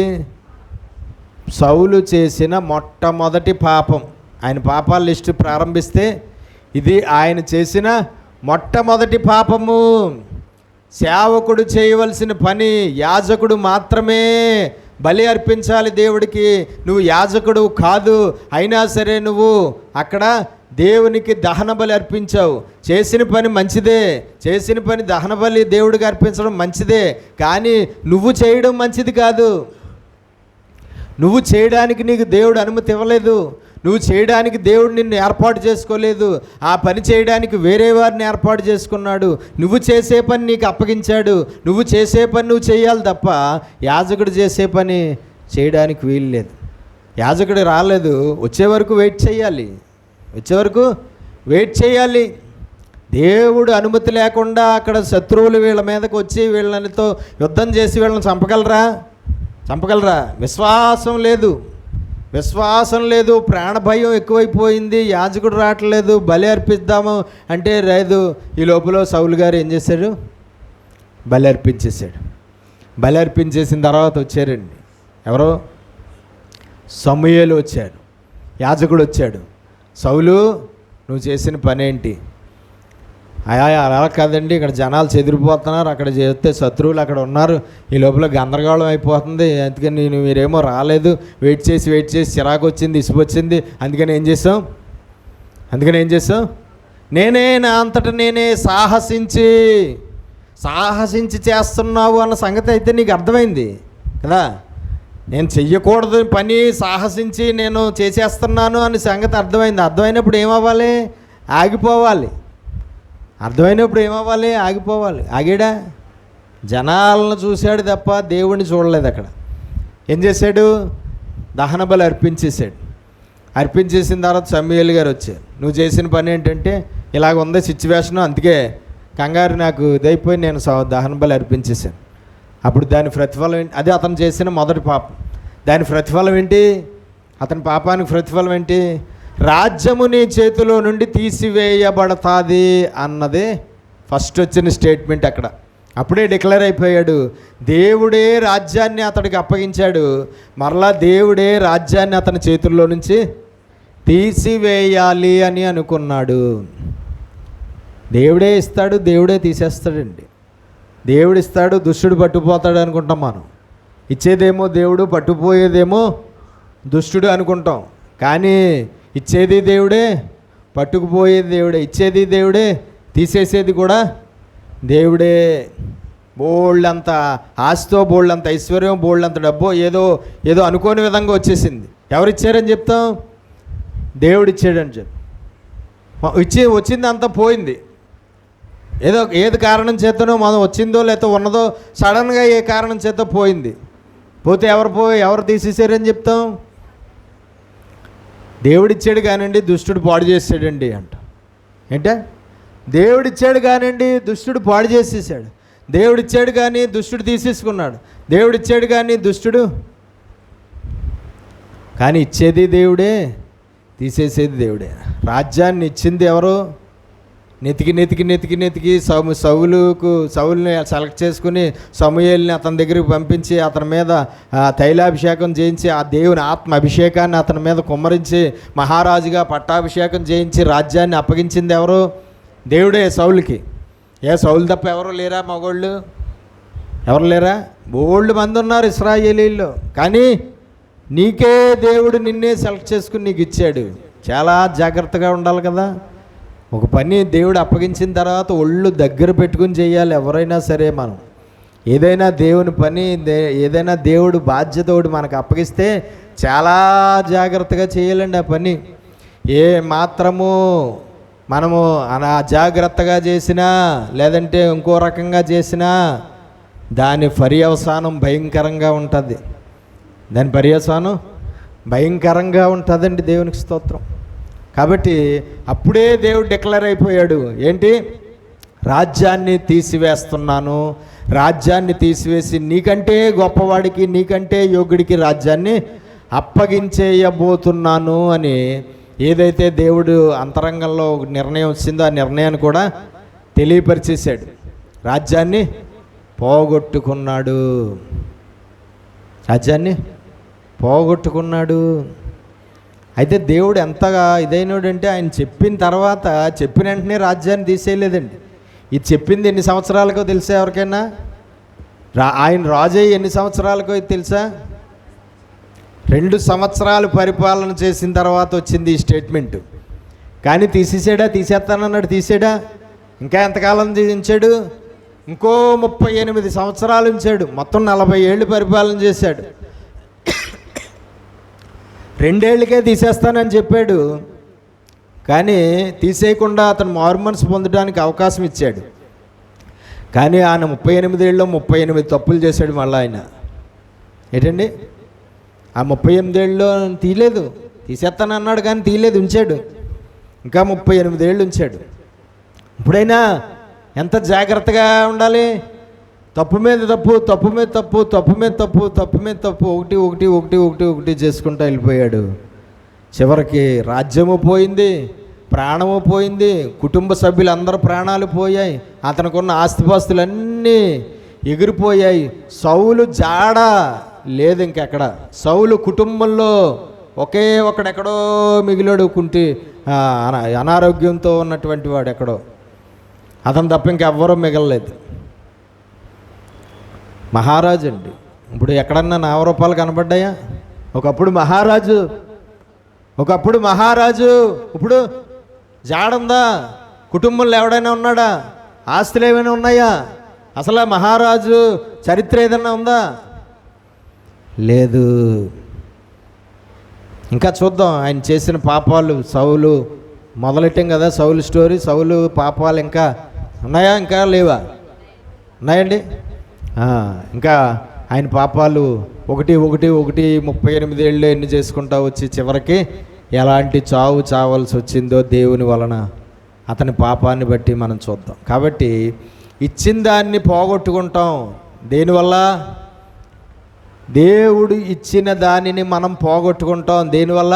సౌలు చేసిన మొట్టమొదటి పాపం. ఆయన పాపాల లిస్టు ప్రారంభిస్తే ఇది ఆయన చేసిన మొట్టమొదటి పాపము. సేవకుడు చేయవలసిన పని యాజకుడు మాత్రమే బలి అర్పించాలి దేవుడికి. నువ్వు యాజకుడు కాదు, అయినా సరే నువ్వు అక్కడ దేవునికి దహన బలి అర్పించావు. చేసిన పని మంచిదే, చేసిన పని దహన బలి దేవుడికి అర్పించడం మంచిదే, కానీ నువ్వు చేయడం మంచిది కాదు. నువ్వు చేయడానికి నీకు దేవుడు అనుమతి ఇవ్వలేదు. నువ్వు చేయడానికి దేవుడు నిన్ను ఏర్పాటు చేసుకోలేదు. ఆ పని చేయడానికి వేరే వారిని ఏర్పాటు చేసుకున్నాడు. నువ్వు చేసే పని నీకు అప్పగించాడు. నువ్వు చేసే పని నువ్వు చేయాలి తప్ప యాజకుడు చేసే పని చేయడానికి వీలు లేదు. యాజకుడు రాలేదు, వచ్చే వరకు వెయిట్ చేయాలి. వచ్చే వరకు వెయిట్ చేయాలి. దేవుడు అనుమతి లేకుండా అక్కడ శత్రువులు వీళ్ళ మీదకి వచ్చి వీళ్ళనితో యుద్ధం చేసి వీళ్ళని చంపగలరా? విశ్వాసం లేదు. ప్రాణభయం ఎక్కువైపోయింది. యాజకుడు రావట్లేదు, బలి అర్పిద్దాము అంటే లేదు. ఈ లోపల సౌలు గారు ఏం చేశాడు? బలి అర్పించేశాడు. బలి అర్పించేసిన తర్వాత వచ్చారండి ఎవరో? సమూయేలు వచ్చాడు, యాజకుడు వచ్చాడు. సౌలు, నువ్వు చేసిన పని ఏంటి? అలా కాదండి, ఇక్కడ జనాలు చెదిరిపోతున్నారు, అక్కడ చేస్తే శత్రువులు అక్కడ ఉన్నారు, ఈ లోపల గందరగోళం అయిపోతుంది, అందుకని మీరేమో రాలేదు, వెయిట్ చేసి చిరాకు వచ్చింది, ఇసుపు వచ్చింది, అందుకని ఏం చేసాం? నేనే నా అంతటా నేనే సాహసించి చేస్తున్నావు అన్న సంగతి అయితే నీకు అర్థమైంది కదా. నేను చెయ్యకూడదు పని సాహసించి నేను చేసేస్తున్నాను అనే సంగతి అర్థమైంది. అర్థమైనప్పుడు ఏమవ్వాలి? ఆగిపోవాలి. ఆగాడా? జనాలను చూశాడు తప్ప దేవుడిని చూడలేదు. అక్కడ ఏం చేశాడు? దహన బలి అర్పించేశాడు. అర్పించేసిన తర్వాత సమూయేలు గారు వచ్చారు. నువ్వు చేసిన పని ఏంటంటే ఇలాగ ఉంది సిచ్యువేషను, అందుకే కంగారు నాకు ఇదైపోయి నేను దహన బలి అర్పించేశాను. అప్పుడు దాని ప్రతిఫలం ఏంటి? అది అతను చేసిన మొదటి పాపం. దాని ప్రతిఫలం ఏంటి? అతని పాపానికి ప్రతిఫలం ఏంటి? రాజ్యము నీ చేతిలో నుండి తీసివేయబడతాది అన్నదే ఫస్ట్ వచ్చిన స్టేట్మెంట్. అక్కడ అప్పుడే డిక్లేర్ అయిపోయాడు. దేవుడే రాజ్యాన్ని అతడికి అప్పగించాడు, మరలా దేవుడే రాజ్యాన్ని అతని చేతుల్లో నుంచి తీసివేయాలి అని అనుకున్నాడు. దేవుడే ఇస్తాడు, దేవుడే తీసేస్తాడండి. దేవుడు ఇస్తాడు, దుష్టుడు పట్టుకుపోతాడు అనుకుంటాం మనం. ఇచ్చేదేమో దేవుడు, పట్టుకుపోయేదేమో దుష్టుడు అనుకుంటాం. కానీ ఇచ్చేది దేవుడే, పట్టుకుపోయేది దేవుడే. ఇచ్చేది దేవుడే, తీసేసేది కూడా దేవుడే. బోళ్ళంత ఆస్తో, బోళ్ళంత ఐశ్వర్యం, బోళ్ళంత డబ్బో ఏదో అనుకోని విధంగా వచ్చేసింది. ఎవరిచ్చారని చెప్తాం? దేవుడిచ్చాడని చెప్పి వచ్చింది అంతా పోయింది. ఏది కారణం చేతనో మనం వచ్చిందో లేకపోతే ఉన్నదో సడన్గా ఏ కారణం చేత పోయింది. పోతే ఎవరు తీసేసారని చెప్తాం? దేవుడిచ్చాడు కానండి, దుష్టుడు పాడు చేసాడండి అంట. ఏంటంటే దేవుడిచ్చాడు కానండి, దుష్టుడు పాడు చేసేసాడు. దేవుడిచ్చాడు కానీ దుష్టుడు తీసేసుకున్నాడు. దేవుడిచ్చాడు కానీ దుష్టుడు, కానీ ఇచ్చేది దేవుడే, తీసేసేది దేవుడే. రాజ్యాన్ని ఇచ్చింది ఎవరు? నెతికి సౌలుని సెలెక్ట్ చేసుకుని సమూయేలుని అతని దగ్గరికి పంపించి అతని మీద తైలాభిషేకం చేయించి ఆ దేవుని ఆత్మ అభిషేకాన్ని అతని మీద కుమ్మరించి మహారాజుగా పట్టాభిషేకం చేయించి రాజ్యాన్ని అప్పగించింది ఎవరు? దేవుడే సౌలుకి. సౌలు తప్ప ఎవరు లేరా? మగోళ్ళు ఎవరు లేరా? బోల్డ్ మంది ఉన్నారు ఇశ్రాయేలీల్లో. కానీ నీకే దేవుడు నిన్నే సెలెక్ట్ చేసుకుని నీకు ఇచ్చాడు. చాలా జాగ్రత్తగా ఉండాలి కదా. ఒక పని దేవుడు అప్పగించిన తర్వాత ఒళ్ళు దగ్గర పెట్టుకుని చేయాలి ఎవరైనా సరే. మనం ఏదైనా దేవుని పని, ఏదైనా దేవుడు బాధ్యత ఒకటి మనకు అప్పగిస్తే చాలా జాగ్రత్తగా చేయాలండి ఆ పని. ఏ మాత్రము మనము అజాగ్రత్తగా చేసినా లేదంటే ఇంకో రకంగా చేసినా దాని పర్యవసానం భయంకరంగా ఉంటుంది. భయంకరంగా ఉంటుందండి. దేవునికి స్తోత్రం. కాబట్టి అప్పుడే దేవుడు డిక్లేర్ అయిపోయాడు. ఏంటి? రాజ్యాన్ని తీసివేస్తున్నాను, రాజ్యాన్ని తీసివేసి నీకంటే గొప్పవాడికి, నీకంటే యోగ్యుడికి రాజ్యాన్ని అప్పగించేయబోతున్నాను అని ఏదైతే దేవుడు అంతరంగంలో నిర్ణయం వచ్చిందో ఆ నిర్ణయాన్ని కూడా తెలియపరిచేశాడు. రాజ్యాన్ని పోగొట్టుకున్నాడు. అయితే దేవుడు ఎంతగా ఇదైనాడంటే ఆయన చెప్పిన తర్వాత చెప్పిన వెంటనే రాజ్యాన్ని తీసేయలేదండి. ఇది చెప్పింది ఎన్ని సంవత్సరాలకో తెలుసా ఎవరికైనా? ఆయన రాజయ్య ఎన్ని సంవత్సరాలకో తెలుసా? 2 సంవత్సరాలు పరిపాలన చేసిన తర్వాత వచ్చింది ఈ స్టేట్మెంట్. కానీ తీసేస్తానన్నాడు. తీసాడా? ఇంకా ఎంతకాలం ఉంచాడు? ఇంకో 38 సంవత్సరాలు ఉంచాడు. మొత్తం 40 ఏళ్ళు పరిపాలన చేశాడు. 2 ఏళ్ళకే తీసేస్తానని చెప్పాడు, కానీ తీసేయకుండా అతను మారు మనసు పొందడానికి అవకాశం ఇచ్చాడు. కానీ ఆయన 38 ఏళ్ళలో 38 తప్పులు చేశాడు. మళ్ళీ ఆయన ఏంటండి, ఆ 38 ఏళ్ళలో తీయలేదు, తీసేస్తానన్నాడు కానీ తీయలేదు, ఉంచాడు. ఇంకా 38 ఏళ్ళు ఉంచాడు. ఇప్పుడైనా ఎంత జాగ్రత్తగా ఉండాలి. తప్పు మీద తప్పు, తప్పు మీద తప్పు, తప్పు మీద తప్పు, తప్పు మీద తప్పు, ఒకటి ఒకటి ఒకటి ఒకటి ఒకటి చేసుకుంటూ వెళ్ళిపోయాడు. చివరికి రాజ్యము పోయింది, ప్రాణము పోయింది, కుటుంబ సభ్యులందరూ ప్రాణాలు పోయాయి, అతనికున్న ఆస్తిపాస్తులన్నీ ఎగిరిపోయాయి. సౌలు జాడ లేదు ఇంకెక్కడ. సౌలు కుటుంబంలో ఒకే ఒకడెక్కడో మిగిలాడు, అనారోగ్యంతో ఉన్నటువంటి వాడు ఎక్కడో, అతను తప్ప ఇంకెవ్వరూ మిగలలేదు. మహారాజు అండి. ఇప్పుడు ఎక్కడన్నా నామరూపాలు కనబడ్డాయా? ఒకప్పుడు మహారాజు, ఇప్పుడు జాడుందా? కుటుంబంలో ఎవడైనా ఉన్నాడా? ఆస్తులు ఏమైనా ఉన్నాయా? అసలు మహారాజు చరిత్ర ఏదైనా ఉందా? లేదు. ఇంకా చూద్దాం ఆయన చేసిన పాపాలు. సౌలు మొదలెట్టాం కదా, సౌలు స్టోరీ. సౌలు పాపాలు ఇంకా ఉన్నాయా? ఇంకా లేవా? ఉన్నాయండి. ఇంకా ఆయన పాపాలు ఒకటి 38 ఏళ్ళు ఎన్ని చేసుకుంటా వచ్చి చివరికి ఎలాంటి చావు చావాల్సి వచ్చిందో దేవుని వలన, అతని పాపాన్ని బట్టి మనం చూద్దాం. కాబట్టి ఇచ్చిన దాన్ని పోగొట్టుకుంటాం. దేనివల్ల? దేవుడు ఇచ్చిన దానిని మనం పోగొట్టుకుంటాం. దేనివల్ల?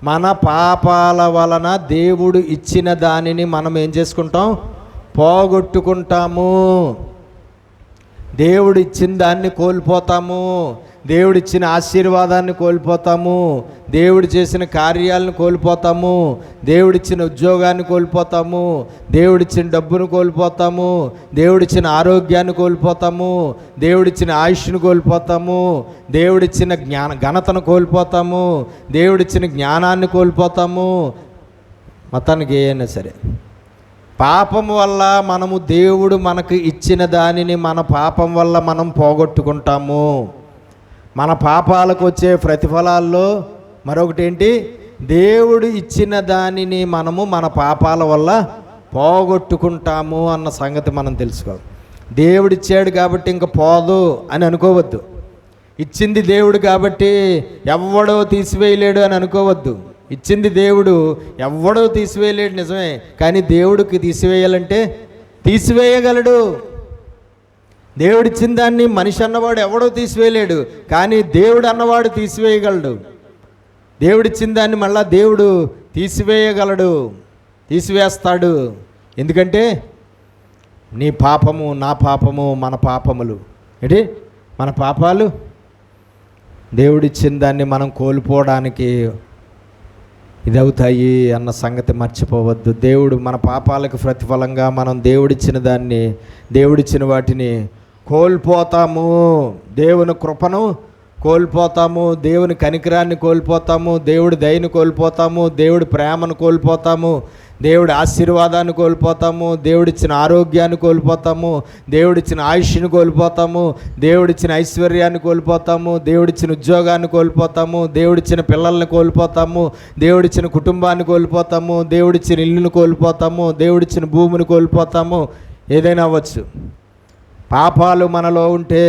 మన పాపాల వలన దేవుడు ఇచ్చిన దానిని మనం ఏం చేసుకుంటాం? పోగొట్టుకుంటాము. దేవుడు ఇచ్చిన దాన్ని కోల్పోతాము. దేవుడిచ్చిన ఆశీర్వాదాన్ని కోల్పోతాము. దేవుడు చేసిన కార్యాలను కోల్పోతాము. దేవుడిచ్చిన ఉద్యోగాన్ని కోల్పోతాము. దేవుడిచ్చిన డబ్బును కోల్పోతాము. దేవుడిచ్చిన ఆరోగ్యాన్ని కోల్పోతాము. దేవుడిచ్చిన ఆయుష్ను కోల్పోతాము. దేవుడిచ్చిన ఘనతను కోల్పోతాము. దేవుడిచ్చిన జ్ఞానాన్ని కోల్పోతాము. మొత్తానికి ఏమైనా సరే పాపం వల్ల మనము, దేవుడు మనకు ఇచ్చిన దానిని మన పాపం వల్ల మనం పోగొట్టుకుంటాము. మన పాపాలకు వచ్చే ప్రతిఫలాల్లో మరొకటి ఏంటి? దేవుడు ఇచ్చిన దానిని మనము మన పాపాల వల్ల పోగొట్టుకుంటాము అన్న సంగతి మనం తెలుసుకోవాలి. దేవుడిచ్చాడు కాబట్టి ఇంక పోదు అని అనుకోవద్దు. ఇచ్చింది దేవుడు కాబట్టి ఎవడో తీసివేయలేడు అని అనుకోవద్దు. ఇచ్చింది దేవుడు, ఎవడో తీసివేయలేడు నిజమే, కానీ దేవుడికి తీసివేయాలంటే తీసివేయగలడు. దేవుడిచ్చిన దాన్ని మనిషి అన్నవాడు ఎవడో తీసివేయలేడు, కానీ దేవుడు అన్నవాడు తీసివేయగలడు. దేవుడిచ్చిన దాన్ని మళ్ళా దేవుడు తీసివేయగలడు, తీసివేస్తాడు. ఎందుకంటే నీ పాపము, నా పాపము, మన పాపములు ఏంటి? మన పాపాలు దేవుడిచ్చిన దాన్ని మనం కోల్పోవడానికి ఇదవుతాయి అన్న సంగతి మర్చిపోవద్దు. దేవుడు మన పాపాలకు ప్రతిఫలంగా మనం దేవుడిచ్చిన దాన్ని, దేవుడిచ్చిన వాటిని కోల్పోతాము. దేవుని కృపను కోల్పోతాము, దేవుని కనికరాన్ని కోల్పోతాము, దేవుడి దయను కోల్పోతాము, దేవుడి ప్రేమను కోల్పోతాము, దేవుడి ఆశీర్వాదాన్ని కోల్పోతాము, దేవుడిచ్చిన ఆరోగ్యాన్ని కోల్పోతాము, దేవుడిచ్చిన ఆయుష్ని కోల్పోతాము, దేవుడిచ్చిన ఐశ్వర్యాన్ని కోల్పోతాము, దేవుడిచ్చిన ఉద్యోగాన్ని కోల్పోతాము, దేవుడిచ్చిన పిల్లల్ని కోల్పోతాము, దేవుడిచ్చిన కుటుంబాన్ని కోల్పోతాము, దేవుడిచ్చిన ఇల్లును కోల్పోతాము, దేవుడిచ్చిన భూమిని కోల్పోతాము. ఏదైనా అవ్వచ్చు. పాపాలు మనలో ఉంటే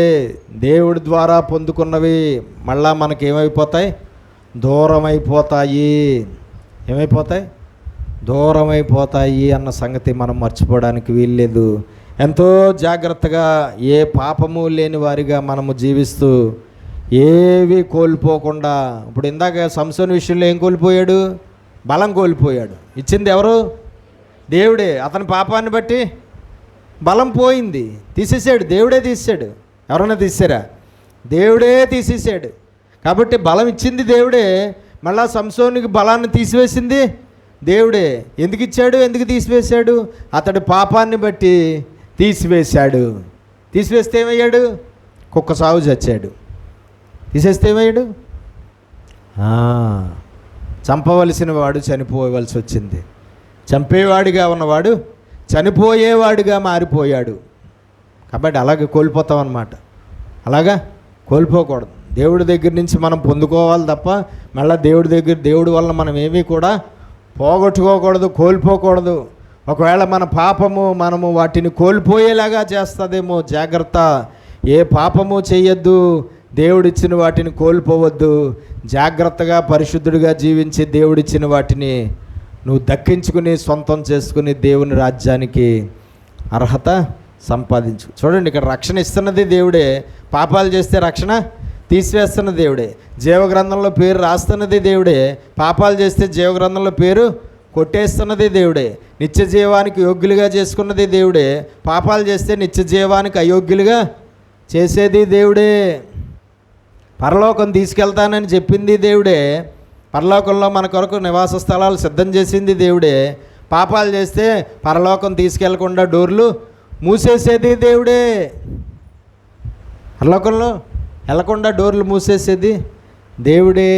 దేవుడి ద్వారా పొందుకున్నవి మళ్ళా మనకి ఏమైపోతాయి? దూరం అయిపోతాయి. ఏమైపోతాయి? దూరం అయిపోతాయి అన్న సంగతి మనం మర్చిపోవడానికి వీల్లేదు. ఎంతో జాగ్రత్తగా ఏ పాపము లేని వారిగా మనము జీవిస్తూ ఏవి కోల్పోకుండా, ఇప్పుడు ఇందాక సంసోను విషయంలో ఏం కోల్పోయాడు? బలం కోల్పోయాడు. ఇచ్చింది ఎవరు? దేవుడే. అతని పాపాన్ని బట్టి బలం పోయింది, తీసేసాడు. దేవుడే తీసాడు. ఎవరైనా తీసారా? దేవుడే తీసేసాడు. కాబట్టి బలం ఇచ్చింది దేవుడే, మళ్ళా సంసోనుకి బలాన్ని తీసివేసింది దేవుడే. ఎందుకు ఇచ్చాడు? ఎందుకు తీసివేశాడు? అతడి పాపాన్ని బట్టి తీసివేశాడు. తీసివేస్తే ఏమయ్యాడు? కుక్క సాగు చచ్చాడు. తీసేస్తే ఏమయ్యాడు? చంపవలసిన వాడు చనిపోవలసి వచ్చింది. చంపేవాడిగా ఉన్నవాడు చనిపోయేవాడిగా మారిపోయాడు. కాబట్టి అలాగే కోల్పోతాం అన్నమాట. అలాగా కోల్పోకూడదు. దేవుడి దగ్గర నుంచి మనం పొందుకోవాలి తప్ప మళ్ళీ దేవుడి వల్ల మనం ఏమీ కూడా పోగొట్టుకోకూడదు, కోల్పోకూడదు. ఒకవేళ మన పాపము మనము వాటిని కోల్పోయేలాగా చేస్తుందేమో, జాగ్రత్త. ఏ పాపము చెయ్యొద్దు, దేవుడిచ్చిన వాటిని కోల్పోవద్దు. జాగ్రత్తగా పరిశుద్ధుడిగా జీవించి దేవుడిచ్చిన వాటిని నువ్వు దక్కించుకుని సొంతం చేసుకుని దేవుని రాజ్యానికి అర్హత సంపాదించు. చూడండి, ఇక్కడ రక్షణ ఇస్తున్నది దేవుడే, పాపాలు చేస్తే రక్షణ తీసివేస్తున్న దేవుడే. జీవగ్రంథంలో పేరు రాస్తున్నది దేవుడే, పాపాలు చేస్తే జీవగ్రంథంలో పేరు కొట్టేస్తున్నది దేవుడే. నిత్య జీవానికి యోగ్యులుగా చేసుకున్నది దేవుడే, పాపాలు చేస్తే నిత్య జీవానికి అయోగ్యులుగా చేసేది దేవుడే. పరలోకం తీసుకెళ్తానని చెప్పింది దేవుడే, పరలోకంలో మన కొరకు నివాస స్థలాలు సిద్ధం చేసింది దేవుడే. పాపాలు చేస్తే పరలోకం తీసుకెళ్లకుండా డోర్లు మూసేసేది దేవుడే. పరలోకంలో వెళ్ళకుండా డోర్లు మూసేసేది దేవుడే.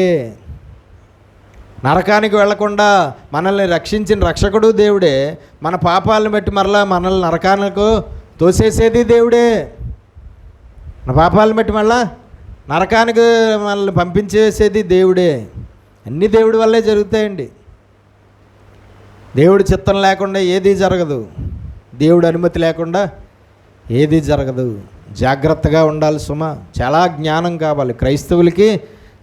నరకానికి వెళ్లకుండా మనల్ని రక్షించిన రక్షకుడు దేవుడే. మన పాపాలను బట్టి మరలా మనల్ని నరకానికి తోసేసేది దేవుడే. మన పాపాలను బట్టి మళ్ళా నరకానికి మనల్ని పంపించేసేది దేవుడే. అన్నీ దేవుడి వల్లే జరుగుతాయండి. దేవుడి చిత్తం లేకుండా ఏదీ జరగదు, దేవుడి అనుమతి లేకుండా ఏదీ జరగదు. జాగ్రత్తగా ఉండాలి సుమా. చాలా జ్ఞానం కావాలి క్రైస్తవులకి,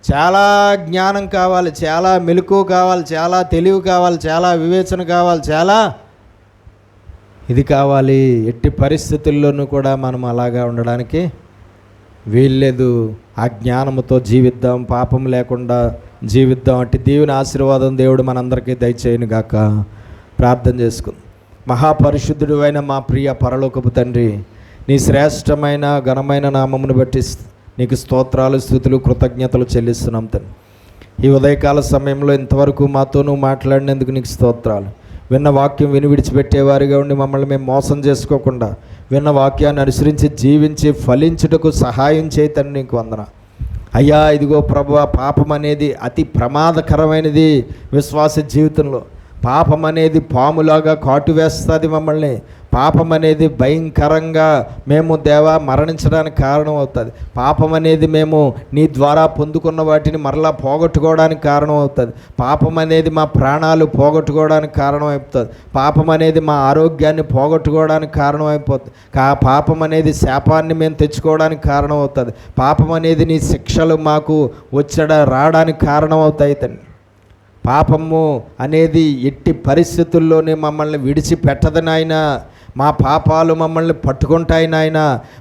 చాలా జ్ఞానం కావాలి, చాలా మెలకువ కావాలి, చాలా తెలివి కావాలి, చాలా వివేచన కావాలి, చాలా ఇది కావాలి. ఎట్టి పరిస్థితుల్లోనూ కూడా మనం అలాగా ఉండడానికి వీల్లేదు. ఆ జ్ఞానముతో జీవిద్దాం, పాపం లేకుండా జీవిద్దాం. అట్టి దేవుని ఆశీర్వాదం దేవుడు మనందరికీ దయచేయను గాక. ప్రార్థన చేసుకుందాం. మహాపరిశుద్ధుడు అయిన మా ప్రియ పరలోకపు తండ్రి, నీ శ్రేష్టమైన ఘనమైన నామమును బట్టి నీకు స్తోత్రాలు, స్తుతులు, కృతజ్ఞతలు చెల్లిస్తున్నాం తండ్రి. ఈ ఉదయకాల సమయంలో ఇంతవరకు మాతో నువ్వు మాట్లాడినందుకు నీకు స్తోత్రాలు. విన్న వాక్యం విని విడిచిపెట్టేవారిగా ఉండి మమ్మల్ని మేము మోసం చేసుకోకుండా విన్న వాక్యాన్ని అనుసరించి జీవించి ఫలించుటకు సహాయం చేయతని నీకు వందన. అయ్యా, ఇదిగో ప్రభువా, పాపం అనేది అతి ప్రమాదకరమైనది విశ్వాస జీవితంలో. పాపం అనేది పాములాగా కాటు వేస్తుంది మమ్మల్ని. పాపం అనేది భయంకరంగా మేము దేవా మరణించడానికి కారణం అవుతుంది. పాపం అనేది మేము నీ ద్వారా పొందుకున్న వాటిని మరలా పోగొట్టుకోవడానికి కారణం అవుతుంది. పాపం అనేది మా ప్రాణాలు పోగొట్టుకోవడానికి కారణం అయిపోతుంది. పాపం అనేది మా ఆరోగ్యాన్ని పోగొట్టుకోవడానికి కారణం అయిపోతుంది. పాపం అనేది శాపాన్ని మేము తెచ్చుకోవడానికి కారణం అవుతుంది. పాపం అనేది నీ శిక్షలు మాకు రావడానికి కారణం అవుతాయి తండ్రి. పాపము అనేది ఎట్టి పరిస్థితుల్లోనే మమ్మల్ని విడిచిపెట్టదు నాయన. మా పాపాలు మమ్మల్ని పట్టుకుంటాయి నాయన.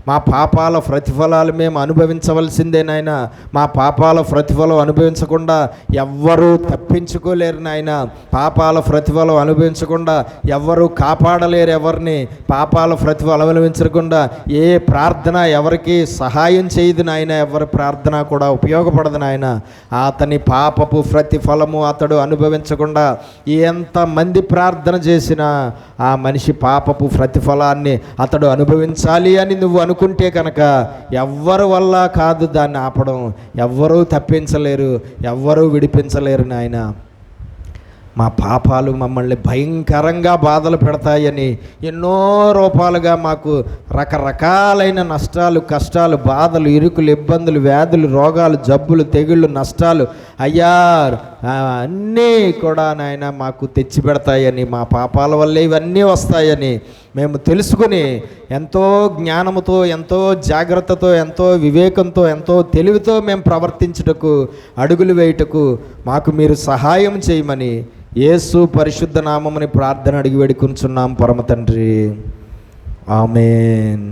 మా పాపాల ప్రతిఫలాలు మేము అనుభవించవలసిందే నాయన. మా పాపాల ప్రతిఫలం అనుభవించకుండా ఎవ్వరూ తప్పించుకోలేరు నాయన. పాపాల ప్రతిఫలం అనుభవించకుండా ఎవ్వరూ కాపాడలేరు ఎవరిని. పాపాల ప్రతిఫలం అనుభవించకుండా ఏ ప్రార్థన ఎవరికి సహాయం చేయదు నాయన. ఎవరి ప్రార్థన కూడా ఉపయోగపడదు నాయన. అతని పాపపు ప్రతిఫలము అతడు అనుభవించకుండా ఎంతమంది ప్రార్థన చేసినా ఆ మనిషి పాపపు ప్రతిఫలాన్ని అతడు అనుభవించాలి అని నువ్వు అనుకుంటే కనుక ఎవ్వరి వల్ల కాదు దాన్ని ఆపడం. ఎవ్వరూ తప్పించలేరు, ఎవ్వరూ విడిపించలేరు నాయన. మా పాపాలు మమ్మల్ని భయంకరంగా బాధలు పెడతాయని ఎన్నో రూపాలుగా మాకు రకరకాలైన నష్టాలు, కష్టాలు, బాధలు, ఇరుకులు, ఇబ్బందులు, వ్యాధులు, రోగాలు, జబ్బులు, తెగుళ్ళు, నష్టాలు అయ్యా అన్నీ కూడా నాయన మాకు తెచ్చిపెడతాయని, మా పాపాల వల్లే ఇవన్నీ వస్తాయని మేము తెలుసుకుని ఎంతో జ్ఞానముతో, ఎంతో జాగ్రత్తతో, ఎంతో వివేకంతో, ఎంతో తెలివితో మేము ప్రవర్తించుటకు, అడుగులు వేయుటకు మాకు మీరు సహాయం చేయమని యేసు పరిశుద్ధ నామముని ప్రార్థన అడిగి వేడుకొంచున్నాం పరమ తండ్రి. ఆమేన్.